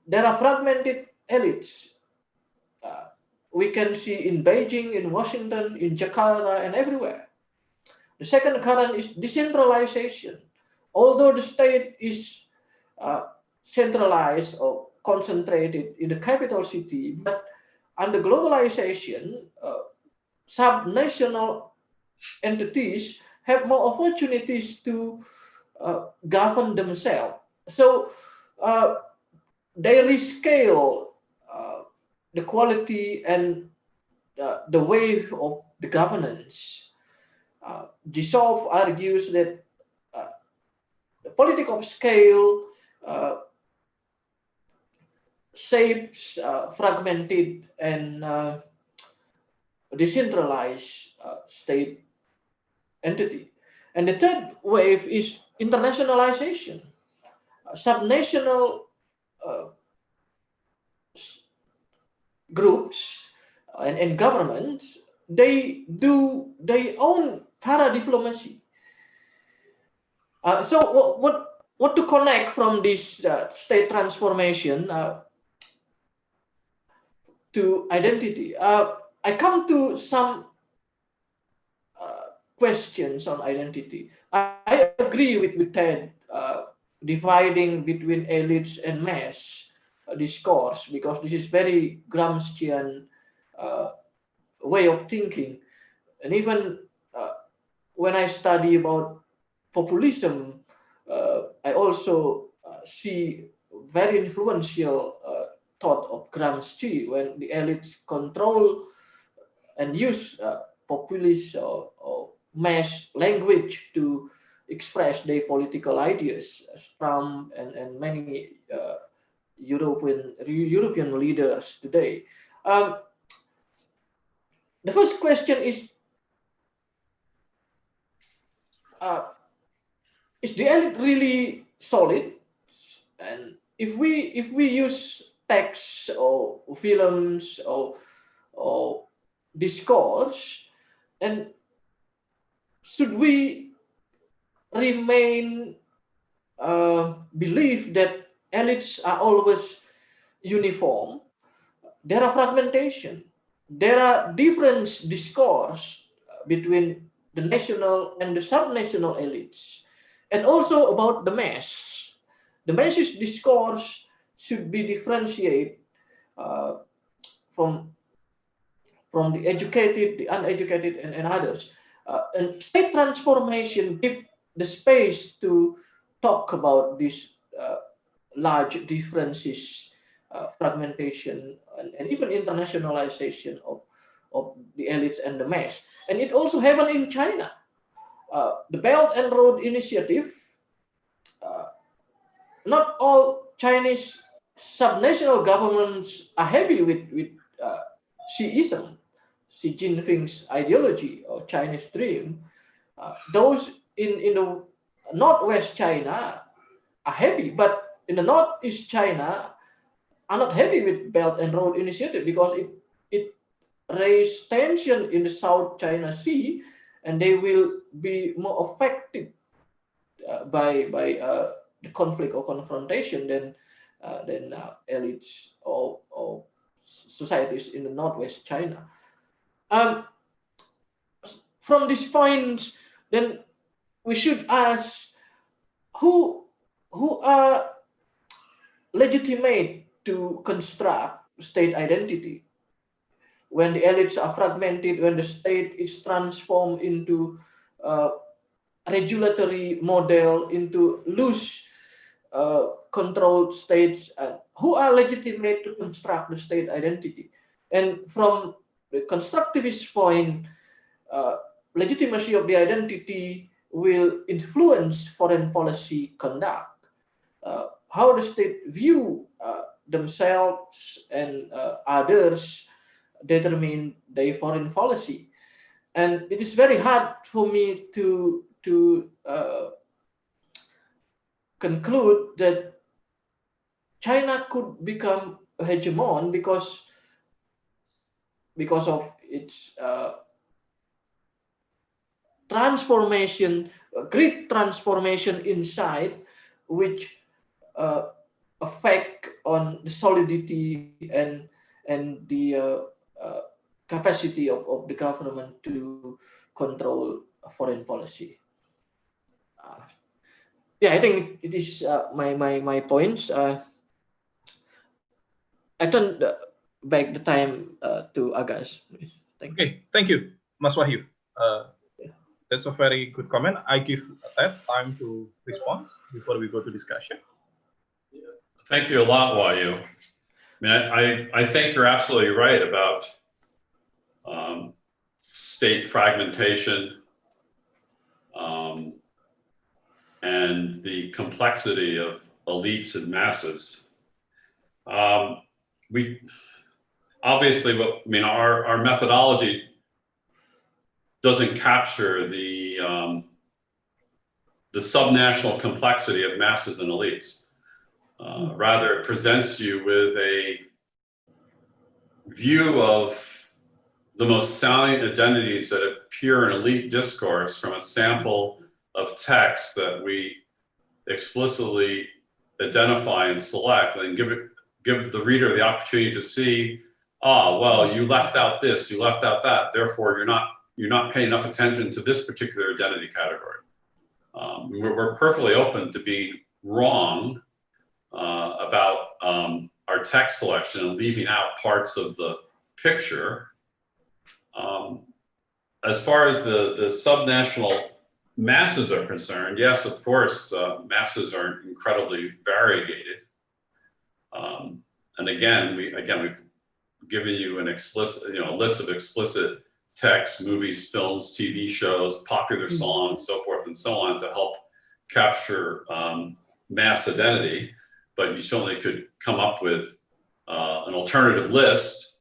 There are fragmented elites. We can see in Beijing, in Washington, in Jakarta, and everywhere. The second current is decentralization. Although the state is centralized or concentrated in the capital city, but under globalization, subnational entities have more opportunities to govern themselves. So they rescale the quality and the way of the governance. Dissolve argues that the politics of scale shapes fragmented and decentralized state entity. And the third wave is internationalization. Subnational groups and governments, they do their own para-diplomacy. So what to connect from this state transformation to identity? I come to some questions on identity. I agree with Ted dividing between elites and mass discourse, because this is very Gramscian way of thinking. And even when I study about populism, I also see very influential thought of Gramsci, when the elites control and use populist or mass language to express their political ideas, as Trump and many European leaders today. The first question is the elite really solid? And if we use texts or films or discourse, and should we remain believe that elites are always uniform? There are fragmentation. There are different discourse between the national and the subnational elites, and also about the mass. The masses discourse should be differentiated from the educated, the uneducated, and others. And state transformation give the space to talk about these large differences, fragmentation, and even internationalization of the elites and the mass. And it also happened in China. The Belt and Road Initiative, not all Chinese subnational governments are happy with Xiism, Xi Jinping's ideology or Chinese dream. Those in the Northwest China are happy, but in the Northeast China are not happy with Belt and Road Initiative, because it raised tension in the South China Sea, and they will be more affected by the conflict or confrontation than elites or societies in the Northwest China. From these points, then we should ask who are legitimate to construct state identity when the elites are fragmented, when the state is transformed into a regulatory model, into loose controlled states who are legitimate to construct the state identity. And from the constructivist point, legitimacy of the identity will influence foreign policy conduct. How the state view themselves and others determine their foreign policy. And it is very hard for me to conclude that China could become a hegemon because of its transformation, great transformation inside, which affect on the solidity and the capacity of the government to control foreign policy. Yeah, I think it is my points. I turn back the time to Agas. Thank you, Mas Wahyu. That's a very good comment. I give Ted time to respond before we go to discussion. Thank you a lot, Wahyu. I think you're absolutely right about state fragmentation and the complexity of elites and masses. We obviously, our methodology doesn't capture the subnational complexity of masses and elites. Rather, it presents you with a view of the most salient identities that appear in elite discourse from a sample of texts that we explicitly identify and select, and give the reader the opportunity to see, well, you left out this, you left out that, therefore you're not paying enough attention to this particular identity category. We're perfectly open to being wrong about our text selection and leaving out parts of the picture. As far as the subnational masses are concerned, yes, of course, masses are incredibly variegated. And again, we've given you an explicit, a list of explicit texts, movies, films, TV shows, popular songs, so forth and so on, to help capture mass identity. But you certainly could come up with an alternative list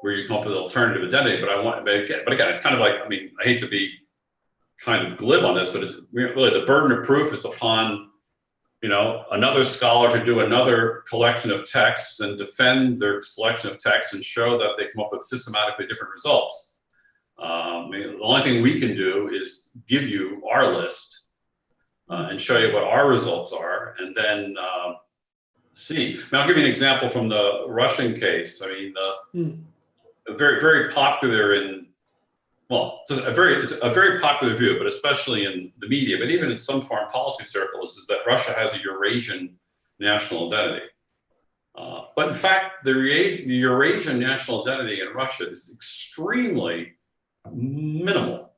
where you come up with an alternative identity. But again, it's kind of like, I hate to be kind of glib on this, but it's really the burden of proof is upon, another scholar to do another collection of texts and defend their selection of texts and show that they come up with systematically different results. The only thing we can do is give you our list and show you what our results are, and then see. I'll give you an example from the Russian case. Very, very popular it's a very popular view, but especially in the media, but even in some foreign policy circles, is that Russia has a Eurasian national identity. But in fact, the Eurasian national identity in Russia is extremely minimal,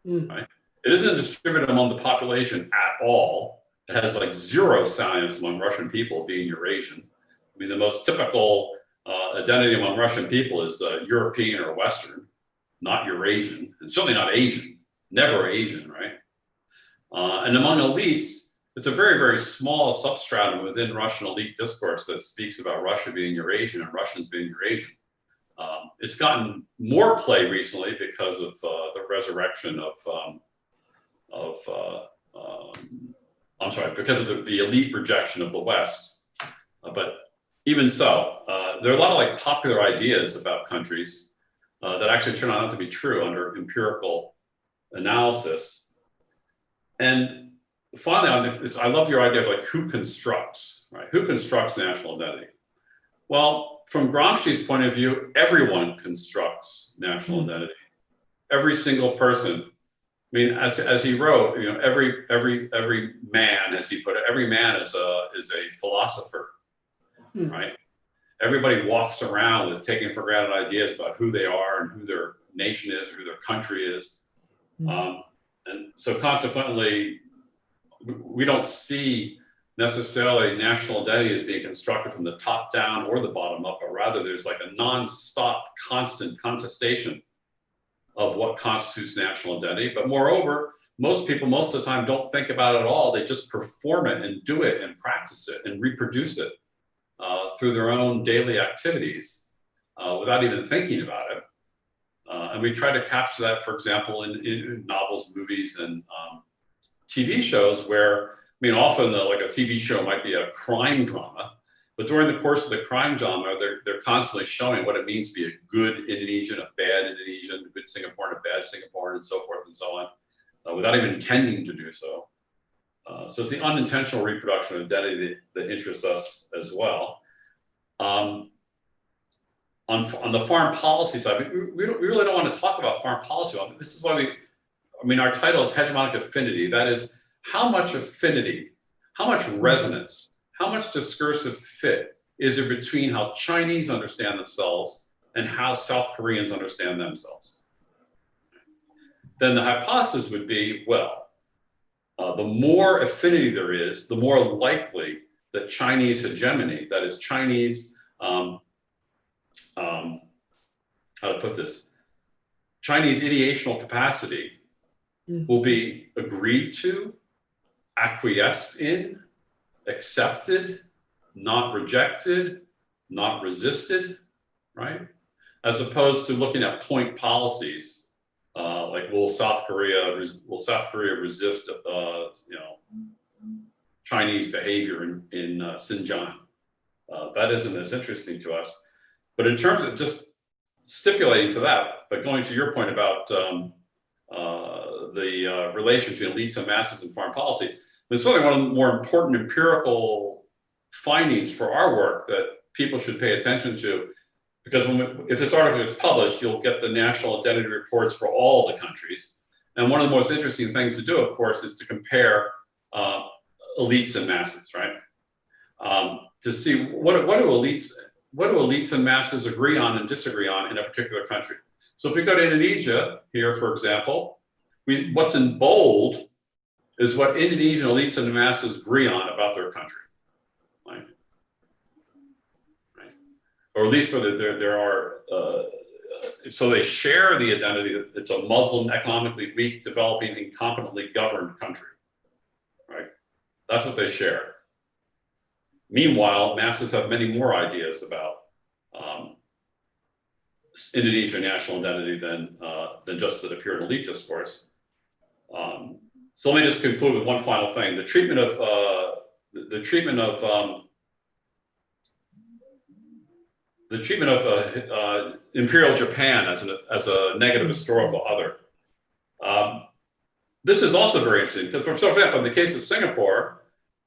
right? It isn't distributed among the population at all. It has like zero salience among Russian people being Eurasian. The most typical identity among Russian people is European or Western, not Eurasian, and certainly not Asian, never Asian, right? And among elites, it's a very, very small substratum within Russian elite discourse that speaks about Russia being Eurasian and Russians being Eurasian. It's gotten more play recently because of the resurrection because of the elite rejection of the West. But even so, there are a lot of like popular ideas about countries that actually turn out not to be true under empirical analysis. And finally, I love your idea of like who constructs, right? Who constructs national identity? Well, from Gramsci's point of view, everyone constructs national identity. Every single person. As he wrote, every man, as he put it, every man is a philosopher, right? Everybody walks around with taken for granted ideas about who they are and who their nation is, or who their country is. And so consequently, we don't see necessarily national identity is being constructed from the top down or the bottom up, but rather there's like a non-stop, constant contestation of what constitutes national identity. But moreover, most people, most of the time, don't think about it at all. They just perform it and do it and practice it and reproduce it through their own daily activities without even thinking about it. And we try to capture that, for example, in novels, movies, and TV shows where, I mean, often like a TV show might be a crime drama, but during the course of the crime drama, they're constantly showing what it means to be a good Indonesian, a bad Indonesian, a good Singaporean, a bad Singaporean, and so forth and so on, without even intending to do so. So it's the unintentional reproduction of identity that interests us as well. On the foreign policy side, we really don't want to talk about foreign policy. This is why our title is Hegemonic Affinity. That is, how much affinity, how much resonance, how much discursive fit is there between how Chinese understand themselves and how South Koreans understand themselves? Then the hypothesis would be, well, the more affinity there is, the more likely that Chinese hegemony, that is Chinese, how to put this, Chinese ideational capacity will be agreed to, acquiesced in, accepted, not rejected, not resisted, right? As opposed to looking at point policies, like will South Korea resist, Chinese behavior in Xinjiang? That isn't as interesting to us. But in terms of just stipulating to that, but going to your point about the relation between elites and masses and foreign policy, it's certainly one of the more important empirical findings for our work that people should pay attention to, because if this article gets published, you'll get the national identity reports for all the countries. And one of the most interesting things to do, of course, is to compare elites and masses, right? To see what do elites and masses agree on and disagree on in a particular country. So if we go to Indonesia here, for example, what's in bold is what Indonesian elites and the masses agree on about their country, right? Or at least whether there are, so they share the identity that it's a Muslim, economically weak, developing, incompetently governed country, right? That's what they share. Meanwhile, masses have many more ideas about Indonesian national identity than just that appear in elite discourse. So let me just conclude with one final thing: the treatment of Imperial Japan as a negative historical other. This is also very interesting because, for example, in the case of Singapore,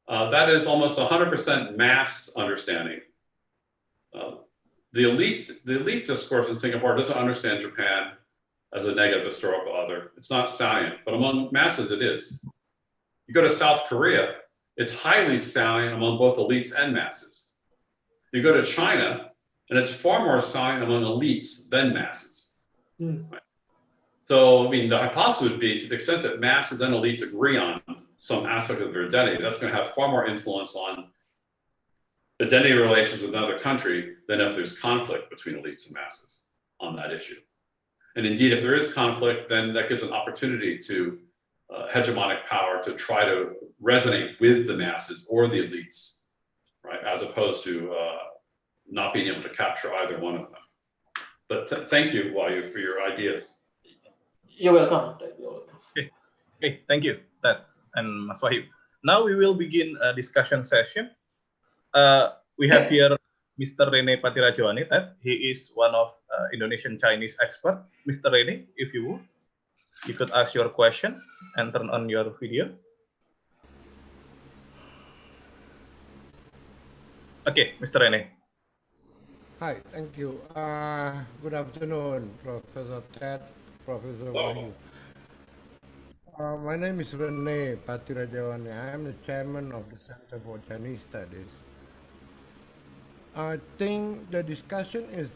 that is almost 100% mass understanding. The elite discourse in Singapore doesn't understand Japan as a negative historical other. It's not salient, but among masses it is. You go to South Korea, it's highly salient among both elites and masses. You go to China, and it's far more salient among elites than masses. Right? So, I mean, the hypothesis would be, to the extent that masses and elites agree on some aspect of their identity, that's going to have far more influence on identity relations with another country than if there's conflict between elites and masses on that issue. And indeed, if there is conflict, then that gives an opportunity to hegemonic power to try to resonate with the masses or the elites, right? As opposed to not being able to capture either one of them. But thank you, Wahyu, for your ideas. You're welcome. Okay, thank you, Ted and Mas Wahyu. Now we will begin a discussion session. We have here Mr. Rene Patirajawani. He is one of Indonesian Chinese expert. Mr. Rene, if you would, you could ask your question and turn on your video. Okay, Mr. Rene. Hi, thank you. Good afternoon, Professor Ted, Professor Wahyu. My name is Rene Patirajawani. I am the chairman of the Center for Chinese Studies. I think the discussion is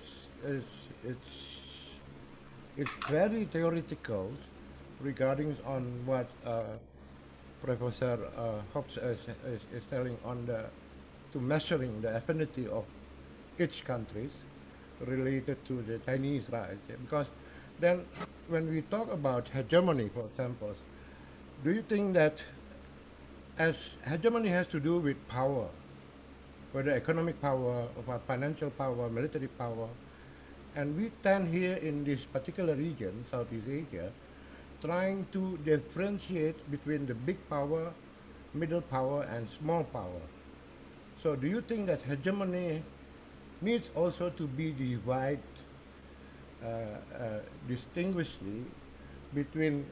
very theoretical regarding on what Professor Hopf is telling on to measuring the affinity of each countries related to the Chinese rise. Because then when we talk about hegemony, for example, do you think that as hegemony has to do with power, whether economic power, or financial power, military power, and we tend here in this particular region, Southeast Asia, trying to differentiate between the big power, middle power, and small power. So do you think that hegemony needs also to be divided distinguishedly between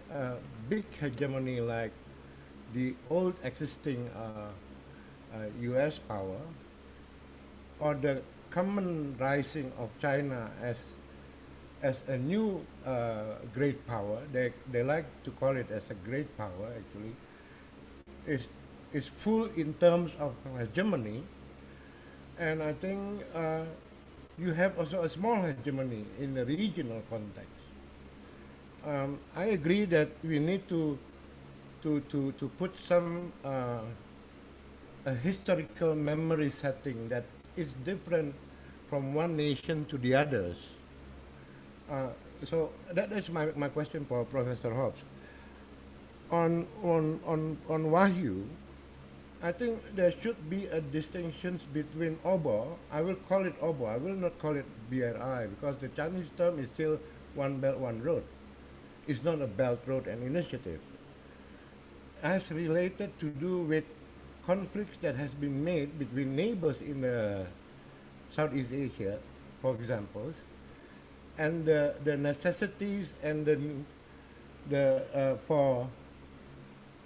big hegemony like the old existing US power, or the common rising of China as a new great power? They like to call it as a great power, actually, is full in terms of hegemony. And I think you have also a small hegemony in the regional context. I agree that we need to put some a historical memory setting that is different from one nation to the others. So that is my question for Professor Hopf. On Wahyu, I think there should be a distinction between OBO. I will call it OBO. I will not call it BRI, because the Chinese term is still one belt, one road. It's not a belt, road, and initiative. As related to do with conflicts that has been made between neighbors in Southeast Asia, for example, and the necessities and the for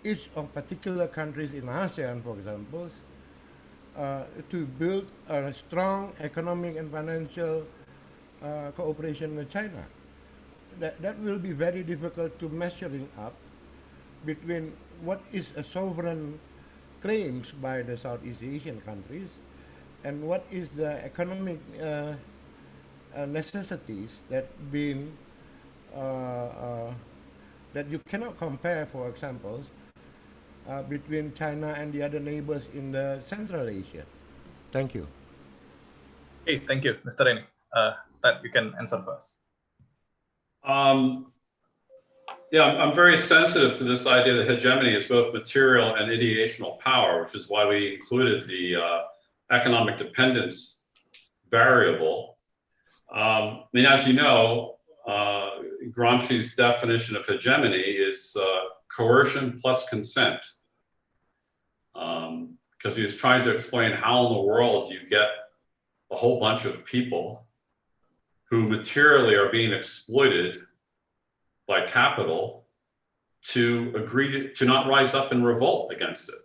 each of particular countries in ASEAN, for example, to build a strong economic and financial cooperation with China. That will be very difficult to measuring up between what is a sovereign claims by the Southeast Asian countries and what is the economic necessities that been that you cannot compare, for example, between China and the other neighbors in the Central Asia. Thank you. Okay, thank you, Mr. Reni. That you can answer first. Yeah, I'm very sensitive to this idea that hegemony is both material and ideational power, which is why we included the economic dependence variable. I mean, as you know, Gramsci's definition of hegemony is coercion plus consent, because he was trying to explain how in the world you get a whole bunch of people who materially are being exploited by capital to agree to not rise up and revolt against it.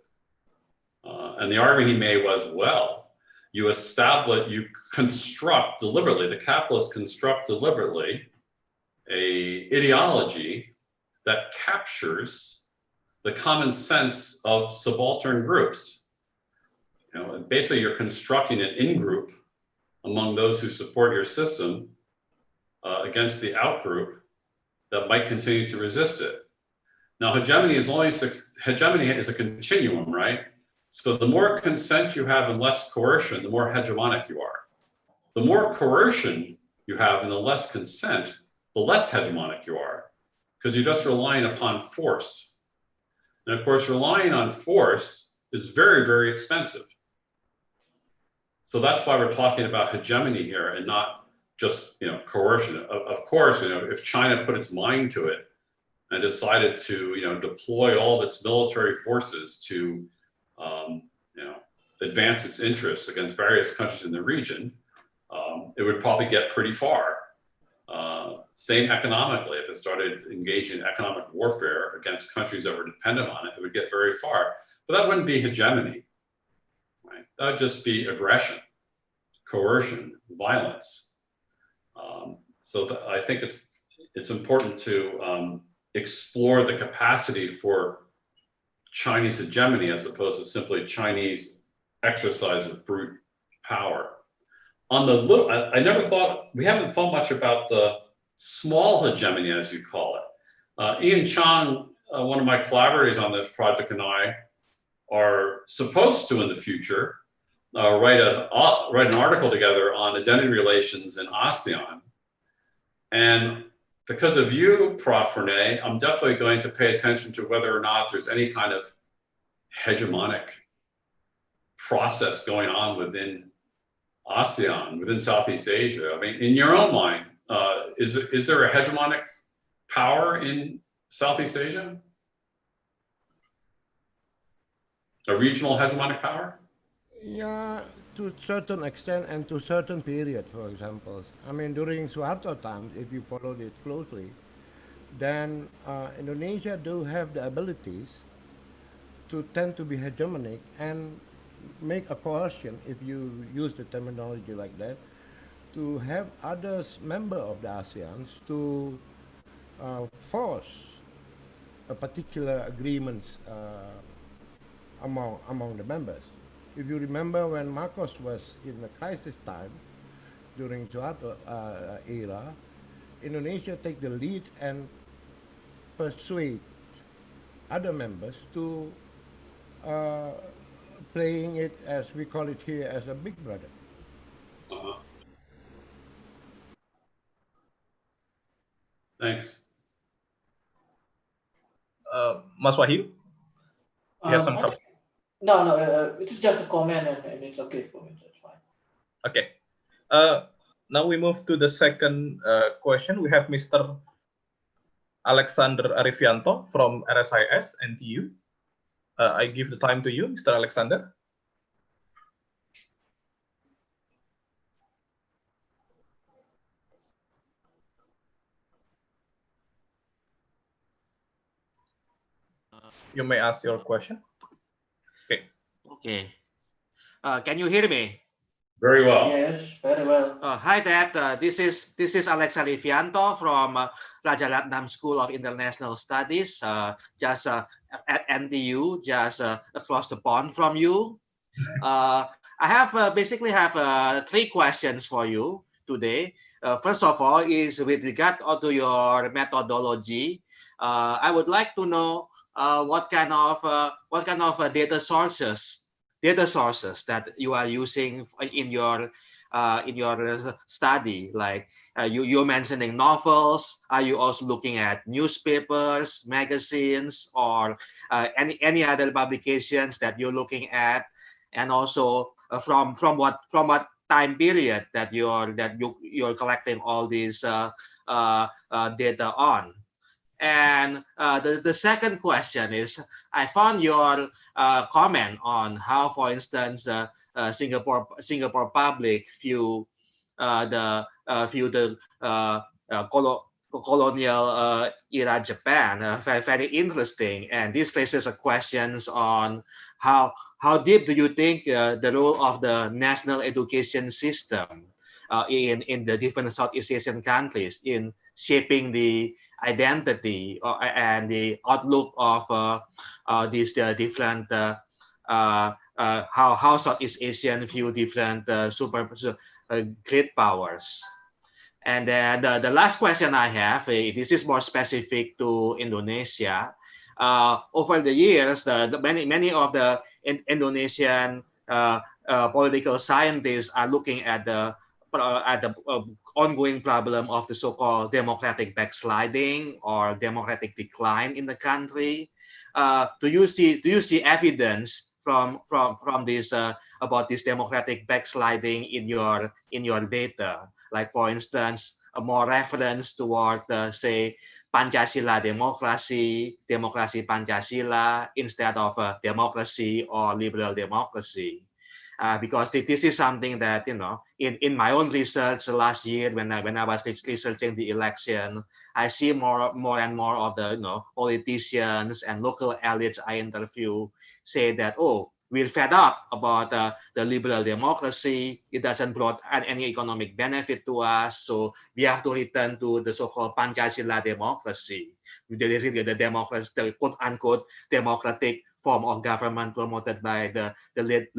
And the argument he made was, well, you construct deliberately, the capitalists construct deliberately a ideology that captures the common sense of subaltern groups. You know, basically you're constructing an in-group among those who support your system against the out-group that might continue to resist it. Now, hegemony is a continuum, right? So the more consent you have and less coercion, the more hegemonic you are. The more coercion you have and the less consent, the less hegemonic you are, because you're just relying upon force. And of course, relying on force is very, very expensive. So that's why we're talking about hegemony here and not just, you know, coercion. Of course, you know, if China put its mind to it and decided to, you know, deploy all of its military forces to, you know, advance its interests against various countries in the region, it would probably get pretty far. Same economically, if it started engaging in economic warfare against countries that were dependent on it, it would get very far. But that wouldn't be hegemony, right? That would just be aggression, coercion, violence. So I think it's important to explore the capacity for Chinese hegemony as opposed to simply Chinese exercise of brute power. On the I never thought, we haven't thought much about the small hegemony, as you call it. Ian Chang one of my collaborators on this project and I are supposed to, in the future, write an article together on identity relations in ASEAN. And because of you, Prof. Renee, I'm definitely going to pay attention to whether or not there's any kind of hegemonic process going on within ASEAN, within Southeast Asia. I mean, in your own mind, is there a hegemonic power in Southeast Asia? A regional hegemonic power? Yeah, to a certain extent and to certain period, for example. I mean, during Suharto times, if you followed it closely, then Indonesia do have the abilities to tend to be hegemonic and make a coercion, if you use the terminology like that, to have others member of the ASEAN to force a particular agreement among the members. If you remember when Marcos was in the crisis time during Suharto era, Indonesia take the lead and persuade other members to playing it, as we call it here, as a big brother. Thanks. Mas Wahyu, you have some comment? No, it's just a comment and it's okay for me. That's fine. Okay. Now we move to the second question. We have Mr. Alexander Arifianto from RSIS NTU. I give the time to you, Mr. Alexander. You may ask your question. Okay. Okay. Can you hear me? Very well. Yes, very well. Hi, Dad. This is Alex Alifianto from Rajaratnam School of International Studies, just at NTU, just across the pond from you. I have basically have 3 questions for you today. First of all, is with regard to your methodology. I would like to know what kind of data sources that you are using in your study. Like you're mentioning novels. Are you also looking at newspapers, magazines, or any other publications that you're looking at? And also from what time period that you're collecting all these data on? And the second question is, I found your comment on how, for instance, Singapore public view the colonial era Japan very interesting, and this raises questions on how deep do you think the role of the national education system in the different Southeast Asian countries in shaping the identity and the outlook of these different how Southeast Asian view different great powers. And then the last question I have, this is more specific to Indonesia. Over the years, many of the Indonesian political scientists are looking at the ongoing problem of the so-called democratic backsliding or democratic decline in the country. Do you see evidence from this about this democratic backsliding in your data? Like, for instance, a more reference toward say Pancasila democracy Pancasila instead of democracy or liberal democracy. Because this is something that, you know, in my own research last year when I was researching the election, I see more and more of the, you know, politicians and local elites I interview say that, oh, we're fed up about the liberal democracy. It doesn't brought any economic benefit to us, so we have to return to the so-called Pancasila democracy. The democracy, the quote-unquote democratic form of government promoted by the late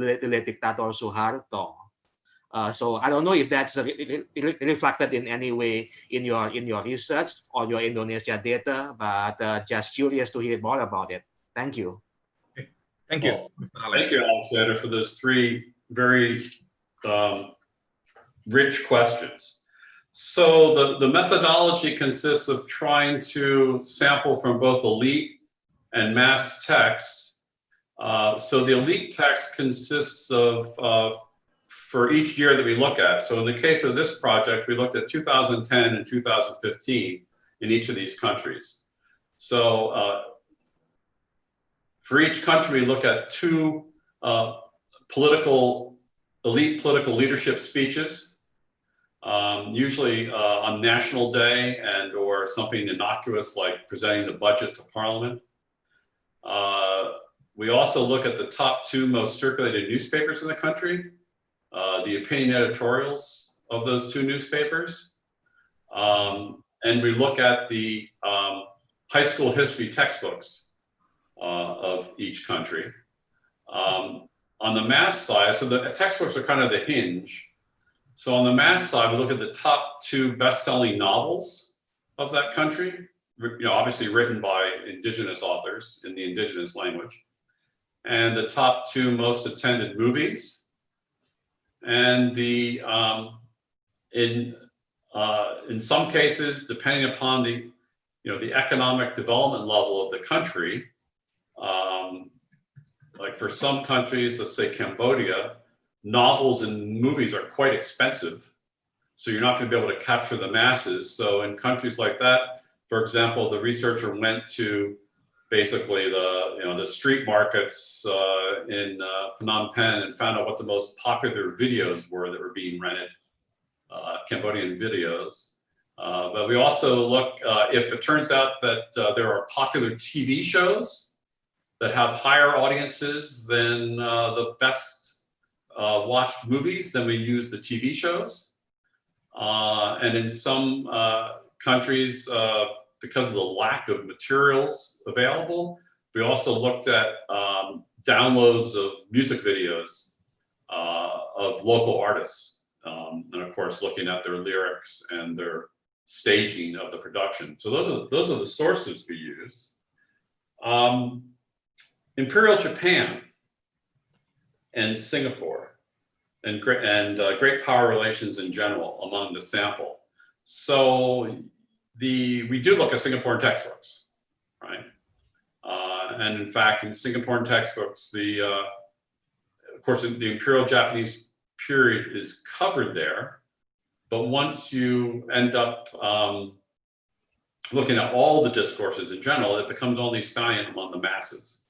dictator Suharto. So I don't know if that's reflected in any way in your research or your Indonesia data, but just curious to hear more about it. Thank you. Thank you, Well, Mr. Alex. thank you, Alexander, for those three very rich questions. So the methodology consists of trying to sample from both elite and mass texts. So the elite text consists of for each year that we look at. So in the case of this project, we looked at 2010 and 2015 in each of these countries. So for each country, we look at two elite political leadership speeches, usually on National Day and or something innocuous like presenting the budget to Parliament. We also look at the top two most circulated newspapers in the country, the opinion editorials of those two newspapers, and we look at the high school history textbooks of each country. On the mass side, so the textbooks are kind of the hinge. So on the mass side, we look at the top two best-selling novels of that country, obviously written by indigenous authors in the indigenous language, and the top two most attended movies. And the in some cases, depending upon the the economic development level of the country, like for some countries, let's say Cambodia, novels and movies are quite expensive, so you're not going to be able to capture the masses. So in countries like that, for example, the researcher went to basically the street markets in Phnom Penh and found out what the most popular videos were that were being rented, Cambodian videos. But we also look if it turns out that there are popular TV shows that have higher audiences than the best watched movies, then we use the TV shows. And in some countries, because of the lack of materials available, we also looked at downloads of music videos of local artists. And of course, looking at their lyrics and their staging of the production. So those are the sources we use. Imperial Japan and Singapore and great power relations in general among the sample. So we do look at Singaporean textbooks, right? And in fact, in Singaporean textbooks, of course, the Imperial Japanese period is covered there. But once you end up looking at all the discourses in general, it becomes only salient among the masses,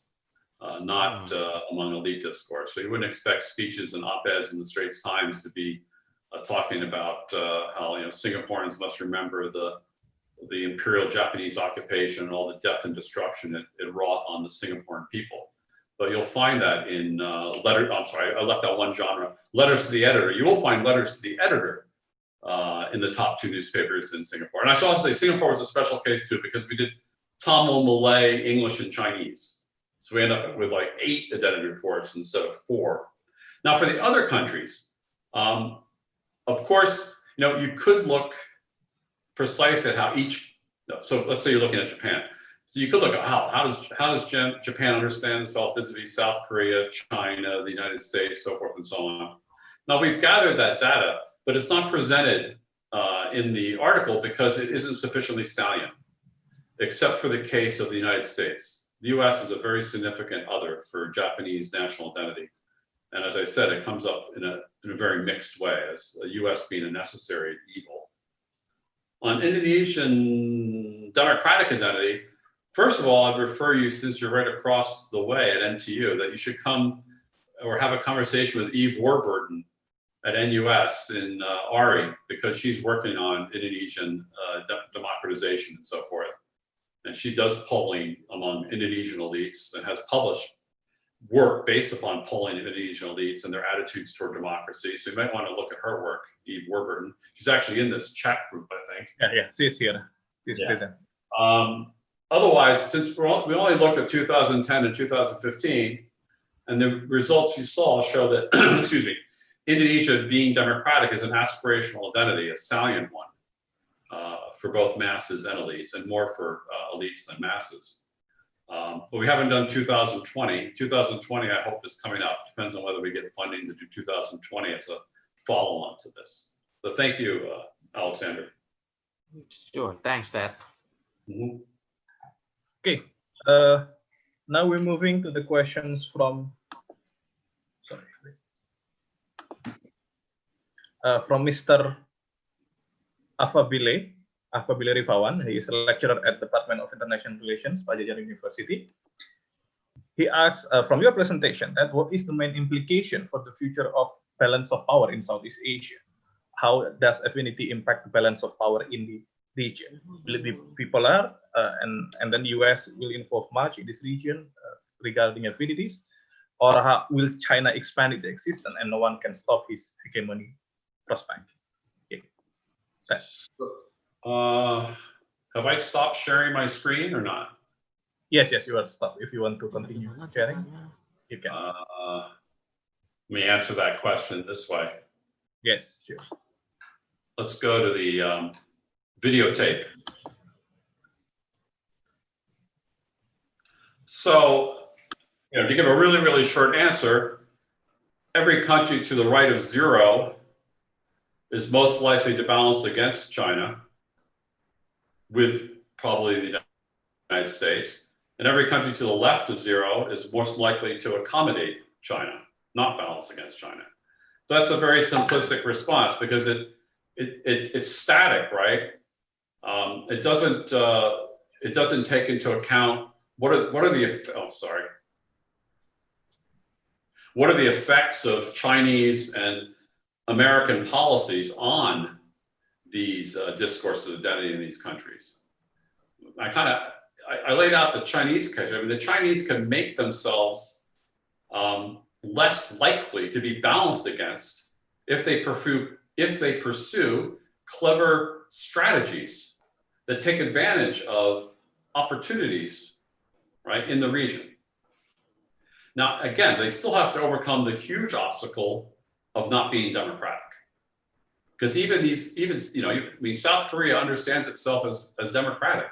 not among elite discourse. So you wouldn't expect speeches and op-eds in the Straits Times to be talking about how Singaporeans must remember the Imperial Japanese occupation and all the death and destruction it wrought on the Singaporean people. But you'll find that in I left out one genre, letters to the editor. You will find letters to the editor in the top two newspapers in Singapore. And I should also say Singapore was a special case too, because we did Tamil, Malay, English, and Chinese. So we end up with like 8 identity reports instead of 4. Now for the other countries, of course, you could look precisely at how so let's say you're looking at Japan. So you could look at how does Japan understand itself vis-a-vis South Korea, China, the United States, so forth and so on. Now we've gathered that data, but it's not presented in the article because it isn't sufficiently salient, except for the case of the United States. The US is a very significant other for Japanese national identity. And as I said, it comes up in a very mixed way, as the US being a necessary evil. On Indonesian democratic identity, first of all, I'd refer you, since you're right across the way at NTU, that you should come or have a conversation with Eve Warburton at NUS in ARI, because she's working on Indonesian democratization and so forth. And she does polling among Indonesian elites and has published work based upon polling of Indonesian elites and their attitudes toward democracy. So you might want to look at her work, Eve Warburton. She's actually in this chat group, I think. Yeah, she's here. She's present. Otherwise, since we only looked at 2010 and 2015, and the results you saw show that, excuse me, Indonesia being democratic is an aspirational identity, a salient one, for both masses and elites, and more for elites than masses. But we haven't done 2020. 2020, I hope, is coming up. Depends on whether we get funding to do 2020 as a follow-on to this. So thank you, Alexander. Sure, thanks, Ted. Okay, now we're moving to the questions from, from Mr. Afabile Rifawan. He is a lecturer at Department of International Relations, Pajajaran University. He asks, from your presentation, that what is the main implication for the future of balance of power in Southeast Asia? How does affinity impact the balance of power in the region? Will it be bipolar, and then the US will involve much in this region regarding affinities? Or how will China expand its existence and no one can stop his hegemony prospect? Okay. Have I stopped sharing my screen or not? Yes, you are stopped. If you want to continue sharing, you can. Let me answer that question this way. Yes, sure. Let's go to the videotape. So, to give a really, really short answer, every country to the right of zero is most likely to balance against China, with probably the United States. And every country to the left of zero is most likely to accommodate China, not balance against China. So that's a very simplistic response, because it's static, right? It doesn't take into account what are the effects of Chinese and American policies on these discourses of identity in these countries. I laid out the Chinese case. I mean, the Chinese can make themselves less likely to be balanced against if they pursue clever strategies that take advantage of opportunities, right, in the region. Now, again, they still have to overcome the huge obstacle of not being democratic. Because South Korea understands itself as democratic.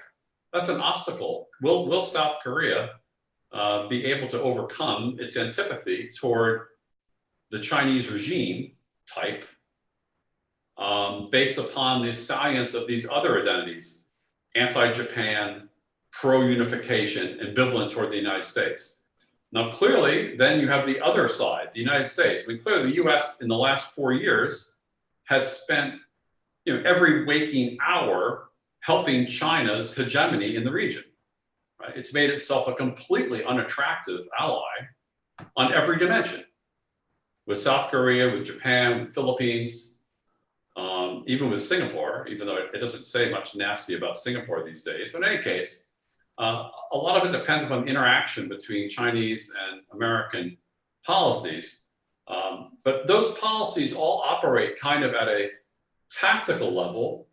That's an obstacle. Will South Korea be able to overcome its antipathy toward the Chinese regime type based upon the salience of these other identities, anti-Japan, pro-unification, ambivalent toward the United States? Now, clearly, then you have the other side, the United States. I mean, clearly, the US in the last 4 years has spent every waking hour helping China's hegemony in the region. Right? It's made itself a completely unattractive ally on every dimension, with South Korea, with Japan, with Philippines, even with Singapore, even though it doesn't say much nasty about Singapore these days. But in any case, a lot of it depends upon the interaction between Chinese and American policies. But those policies all operate kind of at a tactical level,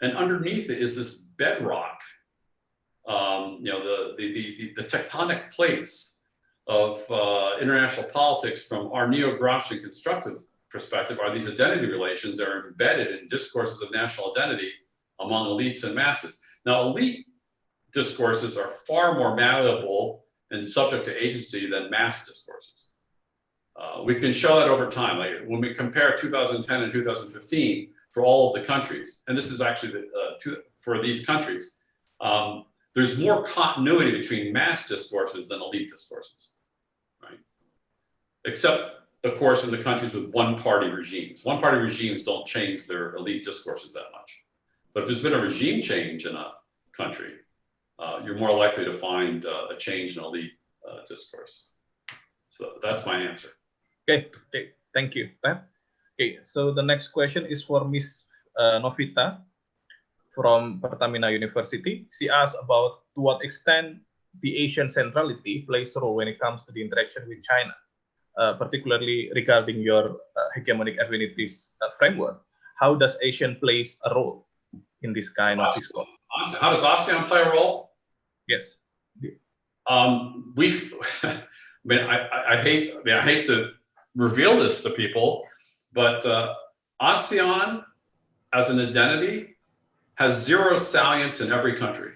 and underneath it is this bedrock, the tectonic plates of international politics from our neo-Gramscian constructive perspective are these identity relations that are embedded in discourses of national identity among elites and masses. Now, elite discourses are far more malleable and subject to agency than mass discourses. We can show that over time. Like when we compare 2010 and 2015 for all of the countries, and this is actually for these countries, there's more continuity between mass discourses than elite discourses, right? Except, of course, in the countries with one-party regimes. One-party regimes don't change their elite discourses that much. But if there's been a regime change in a country, you're more likely to find a change in elite discourse. So that's my answer. Okay, thank you, Ted. Okay, so the next question is for Miss Novita from Pertamina University. She asks about to what extent the Asian centrality plays a role when it comes to the interaction with China, particularly regarding your hegemonic affinities framework. How does ASEAN plays a role in this kind of discourse? How does ASEAN play a role? Yes. I hate to reveal this to people, But ASEAN as an identity has zero salience in every country.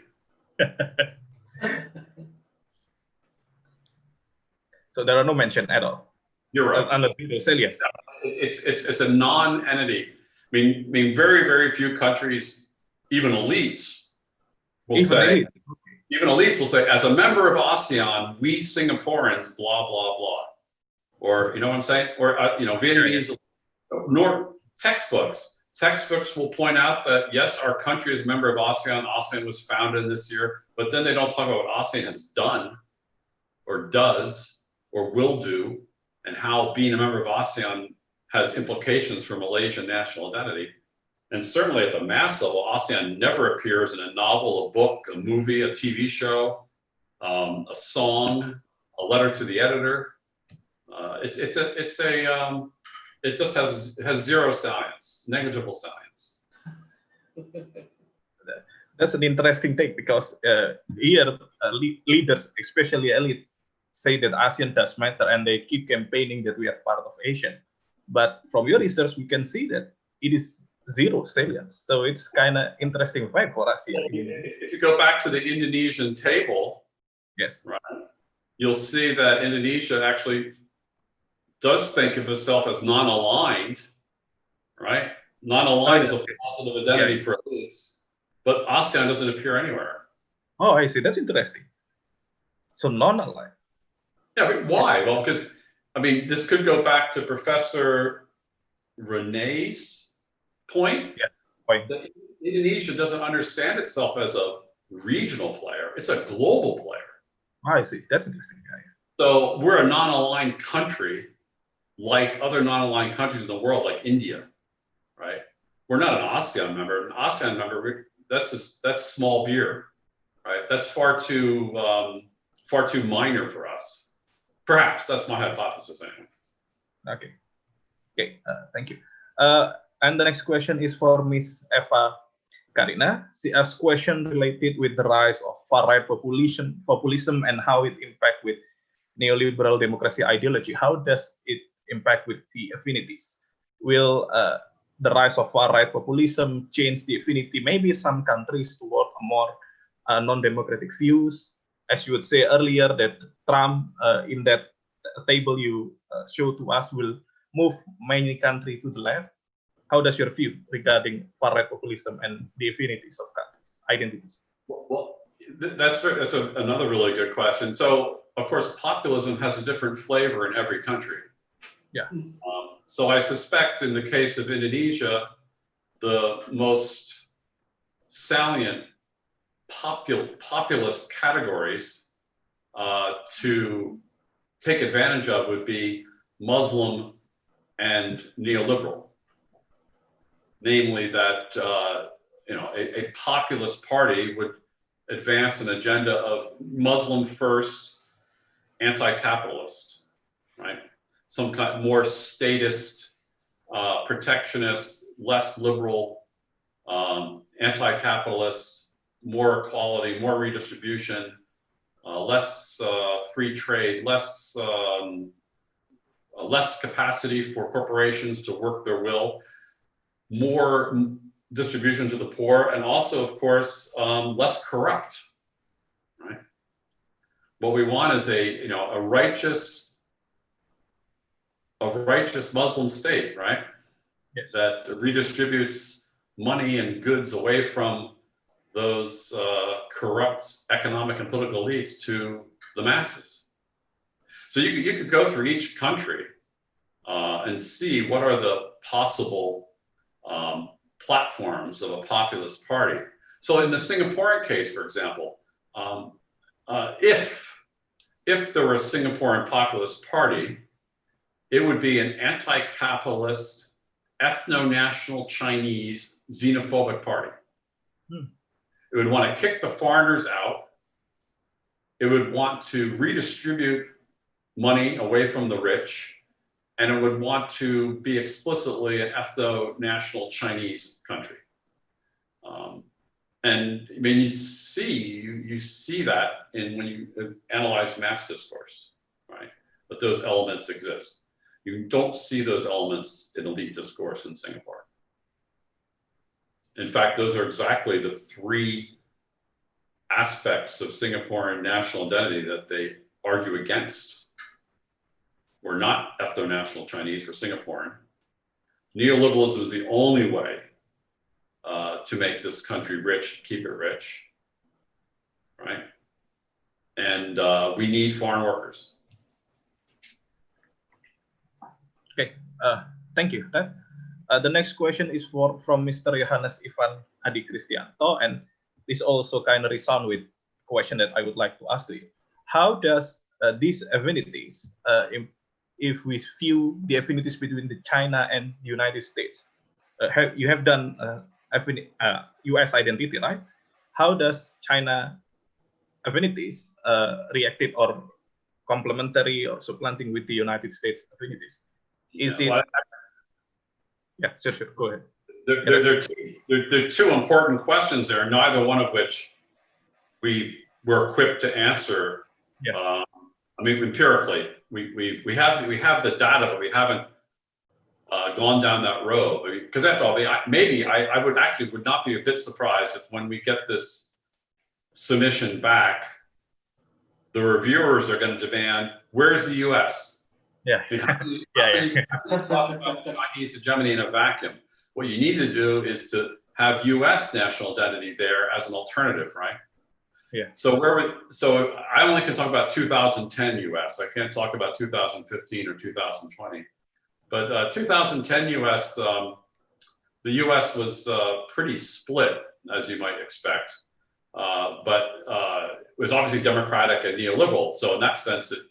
So there are no mention at all. Zero. Unless the salience. It's a non-entity. I mean, very, very few countries, even elites, will say, as a member of ASEAN, we Singaporeans, blah, blah, blah. Or, you know what I'm saying? Or, Vietnamese, nor textbooks. Textbooks will point out that, yes, our country is a member of ASEAN. ASEAN was founded in this year, but then they don't talk about what ASEAN has done or does or will do and how being a member of ASEAN has implications for Malaysian national identity. And certainly at the mass level, ASEAN never appears in a novel, a book, a movie, a TV show, a song, a letter to the editor. It just has zero science, negligible science. That's an interesting take because here leaders, especially elite, say that ASEAN does matter and they keep campaigning that we are part of Asian. But from your research, we can see that it is zero salience. So it's kind of interesting fact for us here. If you go back to the Indonesian table, yes, right, you'll see that Indonesia actually does think of itself as non-aligned, right? Non-aligned is a positive identity for elites, but ASEAN doesn't appear anywhere. Oh, I see. That's interesting. So non-aligned. Yeah, but why? Well, because, I mean, this could go back to Professor Renee's point. Yeah, point. That Indonesia doesn't understand itself as a regional player. It's a global player. I see. That's interesting. Yeah. So we're a non-aligned country like other non-aligned countries in the world, like India, right? We're not an ASEAN member. An ASEAN member, that's small beer, right? That's far too minor for us. Perhaps that's my hypothesis. Anyway. Okay. Thank you. And the next question is for Miss Eva Karina. She asks question related with the rise of far-right populism and how it impact with neoliberal democracy ideology. How does it impact with the affinities? Will the rise of far-right populism change the affinity, maybe some countries toward a more non-democratic views? As you would say earlier, that Trump in that table you showed to us will move many countries to the left. How does your view regarding far-right populism and the affinities of countries, identities? Well, that's another really good question. So, of course, populism has a different flavor in every country. Yeah. So I suspect in the case of Indonesia, the most salient populist categories to take advantage of would be Muslim and neoliberal. Namely that a populist party would advance an agenda of Muslim first, anti-capitalist, right? Some kind more statist, protectionist, less liberal, anti-capitalist, more equality, more redistribution, less free trade, less capacity for corporations to work their will, more distribution to the poor, and also, of course, less corrupt. Right. What we want is a righteous Muslim state, right? Yes. That redistributes money and goods away from those corrupt economic and political elites to the masses. So you could go through each country and see what are the possible platforms of a populist party. So in the Singaporean case, for example, if there were a Singaporean populist party, it would be an anti-capitalist, ethno-national Chinese xenophobic party. It would want to kick the foreigners out. It would want to redistribute money away from the rich. And it would want to be explicitly an ethno-national Chinese country. And I mean, you see that when you analyze mass discourse, right? That those elements exist. You don't see those elements in elite discourse in Singapore. In fact, those are exactly the three aspects of Singaporean national identity that they argue against. We're not ethno-national Chinese, we're Singaporean. Neoliberalism is the only way to make this country rich, keep it rich, right? And we need foreign workers. Okay, thank you, Ted. The next question is from Mr. Johannes Ivan Adi Kristianto, and this also kind of resound with a question that I would like to ask to you. How does these affinities, if we view the affinities between the China and the United States, you have done U.S. identity, right? How does China affinities reacted or complementary or supplanting with the United States affinities? Is it? Yeah, sure, go ahead. There are two important questions there, neither one of which we're equipped to answer. Yeah. I mean, empirically, we have the data, but we haven't gone down that road. Because after all, maybe I would not be a bit surprised if when we get this submission back, the reviewers are going to demand, where's the U.S.? Yeah. How can you talk about Chinese hegemony in a vacuum? What you need to do is to have U.S. national identity there as an alternative, right? Yeah. So I only can talk about 2010 U.S. I can't talk about 2015 or 2020. But 2010 U.S. The U.S. was pretty split, as you might expect, but it was obviously democratic and neoliberal. So in that sense, it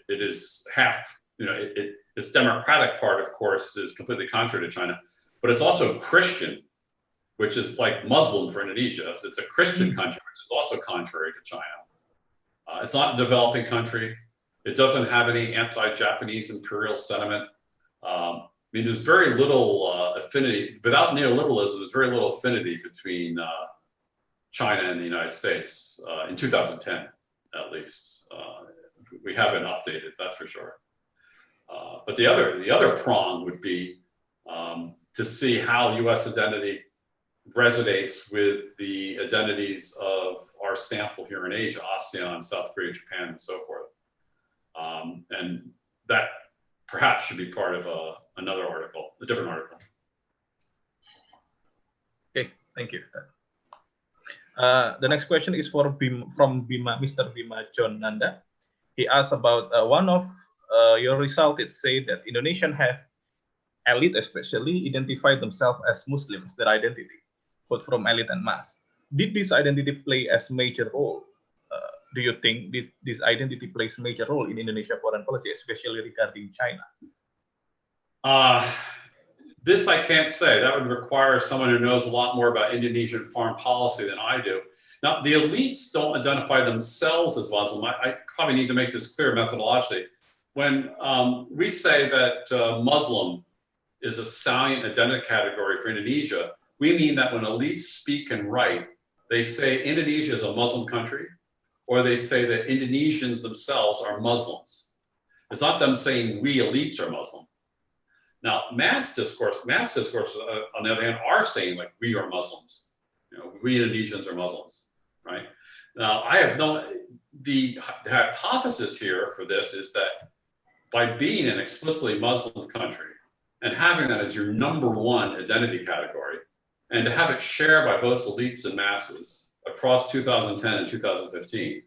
is half. You know, its democratic part, of course, is completely contrary to China, but it's also Christian, which is like Muslim for Indonesia. So it's a Christian country, which is also contrary to China. It's not a developing country. It doesn't have any anti-Japanese imperial sentiment. I mean, there's very little affinity. Without neoliberalism, there's very little affinity between China and the United States in 2010, at least. We haven't updated, that's for sure. But the other prong would be to see how U.S. identity resonates with the identities of our sample here in Asia, ASEAN, South Korea, Japan, and so forth. And that perhaps should be part of another article, a different article. Okay, thank you. The next question is from Mr. Bima John Nanda. He asked about one of your results. It said that Indonesian have elite especially identify themselves as Muslims, their identity, both from elite and mass. Did this identity play as major role? Do you think this identity plays major role in Indonesia foreign policy, especially regarding China? This I can't say. That would require someone who knows a lot more about Indonesian foreign policy than I do. Now, the elites don't identify themselves as Muslim. I probably need to make this clear methodologically. When we say that Muslim is a salient identity category for Indonesia, we mean that when elites speak and write, they say Indonesia is a Muslim country, or they say that Indonesians themselves are Muslims. It's not them saying we elites are Muslim. Now, mass discourse, on the other hand, are saying like we are Muslims. You know, we Indonesians are Muslims, right? Now, the hypothesis here for this is that by being an explicitly Muslim country and having that as your #1 identity category, and to have it shared by both elites and masses across 2010 and 2015,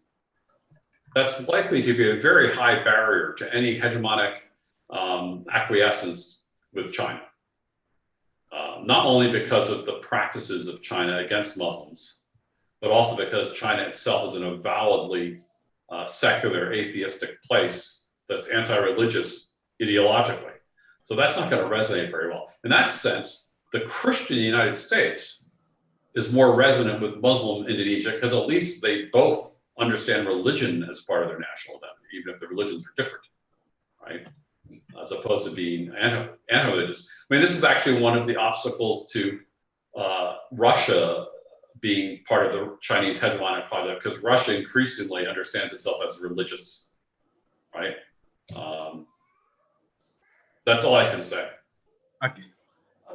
that's likely to be a very high barrier to any hegemonic acquiescence with China. Not only because of the practices of China against Muslims, but also because China itself is an avowedly secular, atheistic place that's anti-religious ideologically. So that's not going to resonate very well. In that sense, the Christian United States is more resonant with Muslim Indonesia because at least they both understand religion as part of their national identity, even if the religions are different, right? As opposed to being anti-religious. I mean, this is actually one of the obstacles to Russia being part of the Chinese hegemonic project, because Russia increasingly understands itself as religious, right? That's all I can say. Okay.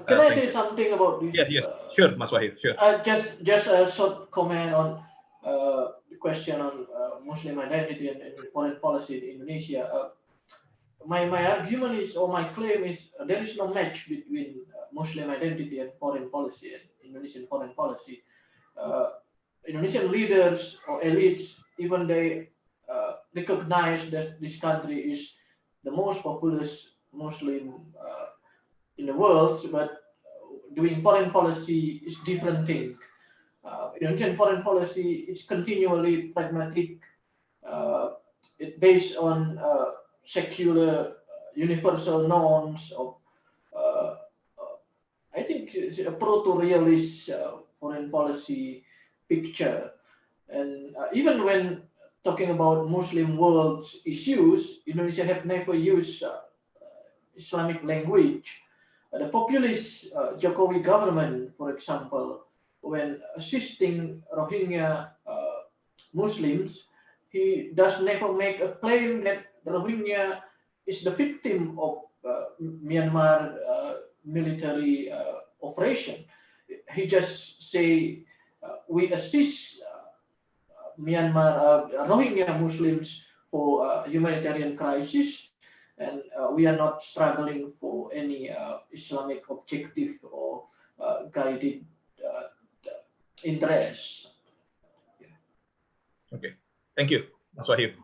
Can I thank say you. something about this? Yes. Sure, Mas Wahyu. Sure. Just a short comment on the question on Muslim identity and foreign policy in Indonesia. My argument is, or my claim is, there is no match between Muslim identity and foreign policy and Indonesian foreign policy. Indonesian leaders or elites, even they recognize that this country is the most populous Muslim in the world, but doing foreign policy is different thing. Indonesian foreign policy is continually pragmatic. It based on secular universal norms of I think it's a proto-realist foreign policy picture. And even when talking about Muslim world issues, Indonesia have never used Islamic language. The populist Jokowi government, for example, when assisting Rohingya Muslims, he does never make a claim that Rohingya is the victim of Myanmar military operation. He just say we assist Myanmar Rohingya Muslims for humanitarian crisis, and we are not struggling for any Islamic objective or guided interest. Okay. Thank you, Mas Wahyu.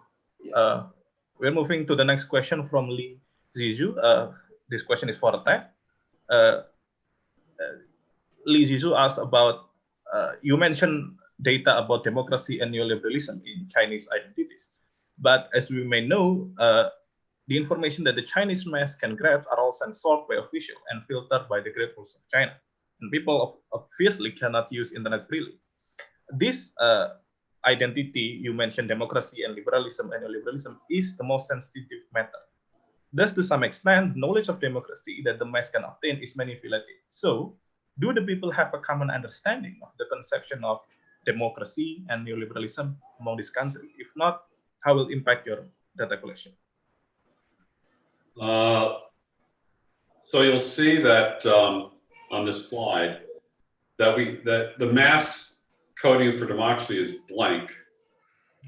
We're moving to the next question from Lee Zizhu. This question is for Ted. Lee Zizhu asked about, you mentioned data about democracy and neoliberalism in Chinese identities. But as we may know, the information that the Chinese mass can grab are all censored by official and filtered by the great rules of China. And people obviously cannot use internet freely. This identity, you mentioned democracy and liberalism and neoliberalism, is the most sensitive matter. Thus, to some extent, knowledge of democracy that the mass can obtain is manipulated. So, do the people have a common understanding of the conception of democracy and neoliberalism among this country? If not, how will it impact your data collection? So you'll see that on this slide that the mass coding for democracy is blank.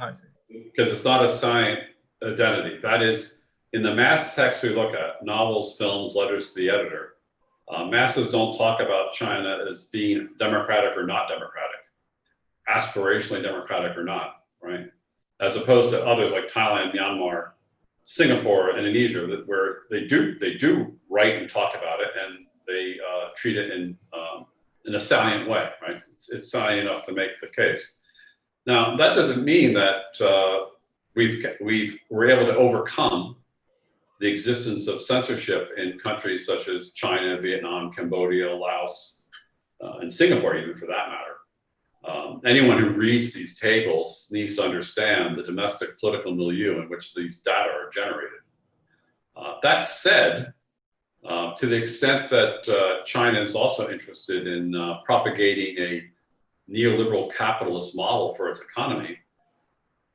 I see. Because it's not a science identity. That is, in the mass text we look at, novels, films, letters to the editor, masses don't talk about China as being democratic or not democratic, aspirationally democratic or not, right? As opposed to others like Thailand, Myanmar, Singapore, Indonesia, where they do write and talk about it, and they treat it in a salient way, right? It's salient enough to make the case. Now, that doesn't mean that we're able to overcome the existence of censorship in countries such as China, Vietnam, Cambodia, Laos, and Singapore, even for that matter. Anyone who reads these tables needs to understand the domestic political milieu in which these data are generated. That said, to the extent that China is also interested in propagating a neoliberal capitalist model for its economy,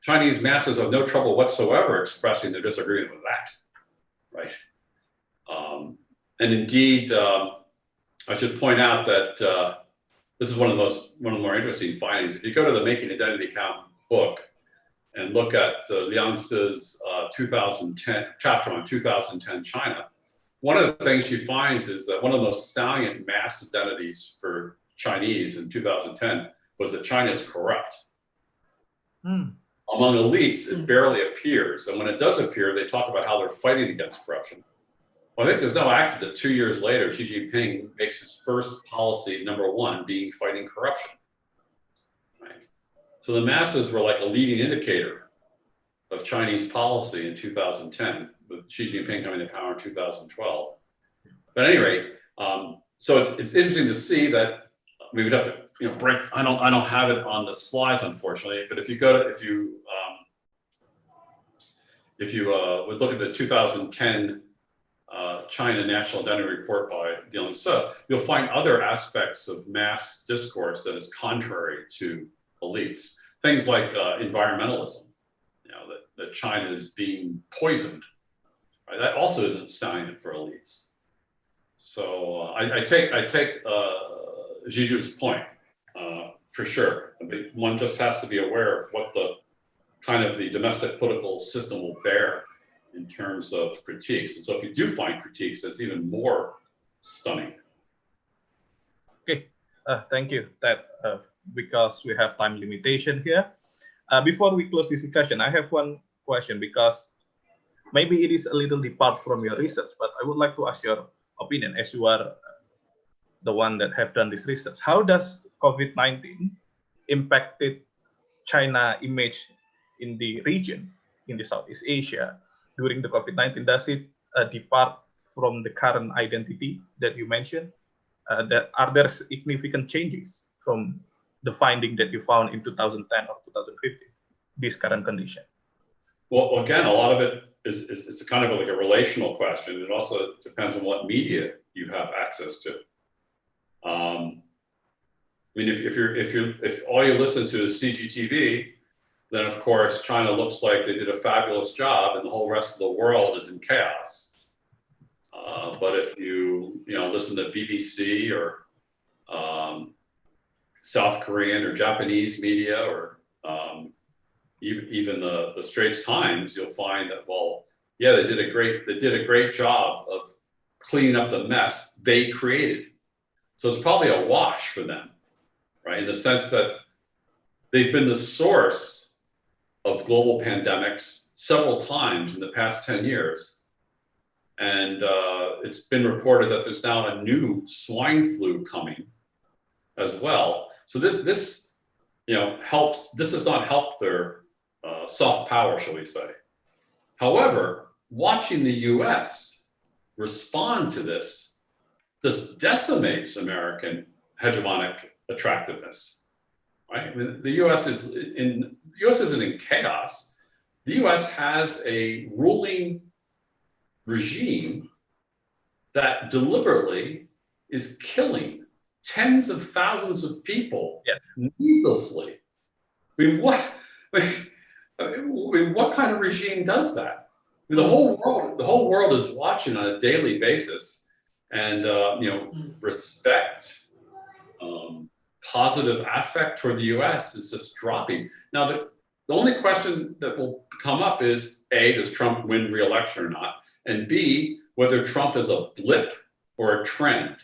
Chinese masses have no trouble whatsoever expressing their disagreement with that, right? And indeed, I should point out that this is one of the more interesting findings. If you go to the Making Identity Count book and look at Liang Zi's 2010 chapter on 2010 China, one of the things she finds is that one of the most salient mass identities for Chinese in 2010 was that China is corrupt. Among elites, it barely appears. And when it does appear, they talk about how they're fighting against corruption. Well, I think there's no accident that 2 years later, Xi Jinping makes his first policy, number one, being fighting corruption. Right? So the masses were like a leading indicator of Chinese policy in 2010, with Xi Jinping coming to power in 2012. But at any rate, so it's interesting to see that we would have to break. I don't have it on the slides, unfortunately. But if you would look at the 2010 China National Identity Report by Liang Zi, you'll find other aspects of mass discourse that is contrary to elites. Things like environmentalism, that China is being poisoned Right? That also isn't salient for elites. So I take Jiju's point for sure. I mean, one just has to be aware of what the kind of the domestic political system will bear in terms of critiques. And so if you do find critiques, that's even more stunning. Okay, thank you. Because we have time limitation here. Before we close this discussion, I have one question because maybe it is a little depart from your research, but I would like to ask your opinion as you are the one that have done this research. How does COVID-19 impacted China image in the region, in the Southeast Asia during the COVID-19? Does it depart from the current identity that you mentioned? Are there significant changes from the finding that you found in 2010 or 2015, this current condition? Well, again, a lot of it is it's kind of like a relational question. It also depends on what media you have access to. I mean, if all you listen to is CGTV, then of course China looks like they did a fabulous job, and the whole rest of the world is in chaos. But if you listen to BBC or South Korean or Japanese media, or even the Straits Times, you'll find that, well, yeah, they did a great job of cleaning up the mess they created. So it's probably a wash for them, right? In the sense that they've been the source of global pandemics several times in the past 10 years. And it's been reported that there's now a new swine flu coming as well. So this helps. This does not help their soft power, shall we say. However, watching the U.S. respond to this decimates American hegemonic attractiveness. Right? I mean, the U.S. isn't in chaos. The U.S. has a ruling regime that deliberately is killing tens of thousands of people needlessly. I mean, what kind of regime does that? I mean, the whole world is watching on a daily basis, and respect, positive affect toward the U.S. is just dropping. Now, the only question that will come up is A, does Trump win re-election or not? And B, whether Trump is a blip or a trend.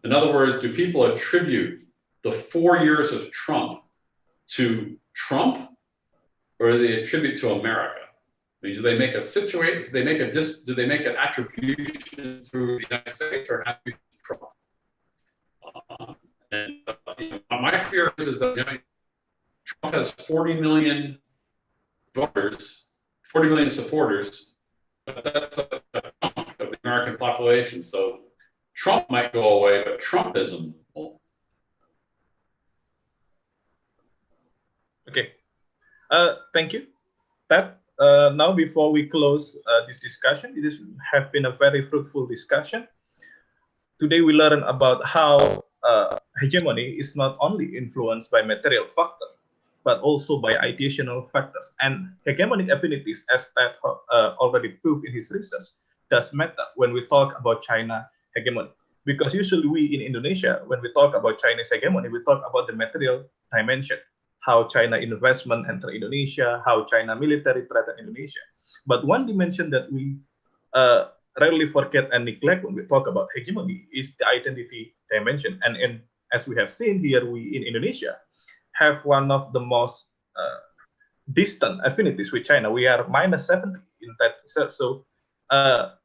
In other words, do people attribute the 4 years of Trump to Trump, or do they attribute to America? I mean, do they make an attribution to the United States or an attribution to Trump? My fear is that Trump has 40 million voters, 40 million supporters, but that's a chunk of the American population. So Trump might go away, but Trumpism won't. Okay. Thank you, Ted. Now, before we close this discussion, it has been a very fruitful discussion. Today, we learned about how hegemony is not only influenced by material factors, but also by ideational factors. And hegemonic affinities, as Ted already proved in his research, does matter when we talk about China hegemony. Because usually we in Indonesia, when we talk about Chinese hegemony, we talk about the material dimension, how China investment enter Indonesia, how China military threaten Indonesia. But one dimension that we rarely forget and neglect when we talk about hegemony is the identity dimension. And as we have seen here, we in Indonesia have one of the most distant affinities with China. We are -70 in that research. So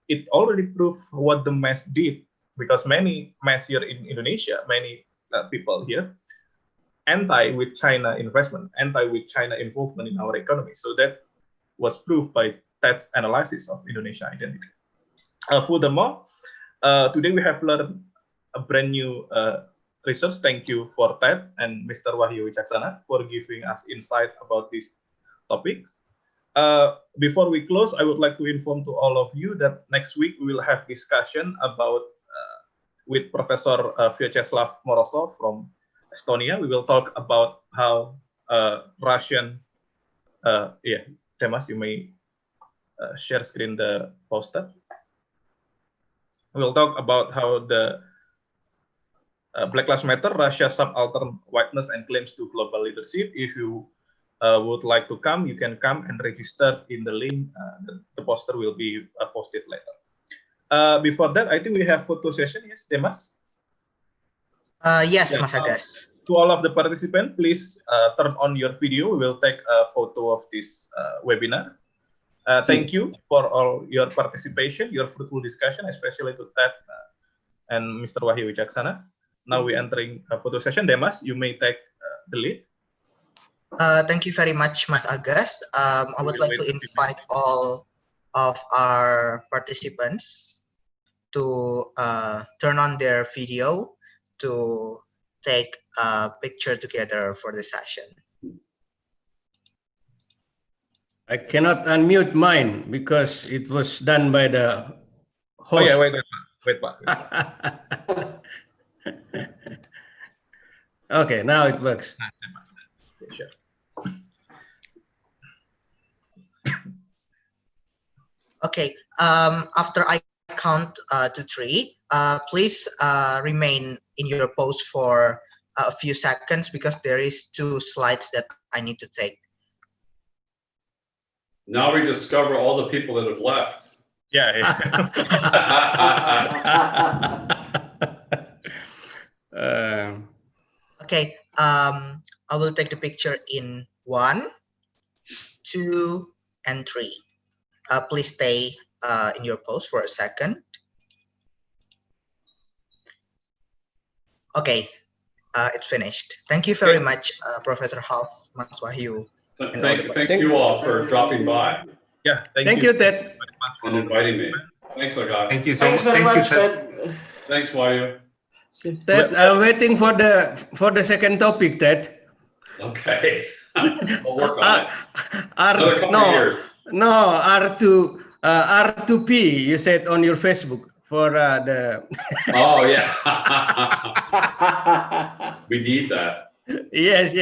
it already proved what the mass did, because many mass here in Indonesia, many people here, anti with China investment, anti with China involvement in our economy. So that was proved by Ted's analysis of Indonesia identity. Furthermore, today we have learned a brand new research. Thank you for Ted and Mr. Wahyu Wicaksana for giving us insight about these topics. Before we close, I would like to inform to all of you that next week we will have discussion about with Professor Vyacheslav Morozov from Estonia. We will talk about how Russian, Demas, you may share screen the poster. We'll talk about how the Black Lives Matter, Russia subaltern whiteness and claims to global leadership. If you would like to come, you can come and register in the link. The poster will be posted later. Before that, I think we have photo session. Yes, Demas? Yes, Yeah, Mas Agus. to all of the participants, please turn on your video. We will take a photo of this webinar. Thank you for all your participation, your fruitful discussion, especially to Ted and Mr. Wahyu Wicaksana. Now we're entering a photo session. Demas, you may take the lead. Thank you very much, Mas Agus. I would like to invite all of our participants to turn on their video to take a picture together for the session. I cannot unmute mine because it was done by the host. Oh yeah, wait. Okay, now it works. Sure. Okay, after I count to 3, please remain in your pose for a few seconds because there is 2 slides that I need to take. Now we discover all the people that have left. Yeah. Okay, I will take the picture in 1, 2, and 3. Please stay in your pose for a second. Okay, it's finished. Thank you very much, Professor Hopf, Mas Wahyu. Thank you all for dropping by. Yeah, thank you, Ted. And inviting me. Thanks, Agag. Thank you so Thanks much. very much, Ted. Ted. Thanks, Wahyu. Ted, I'm waiting for the second topic, Ted. Okay. I'll work on it. Another couple no, of years. no, R2P, you said on your Facebook for the... Oh, yeah. We need that. Yes.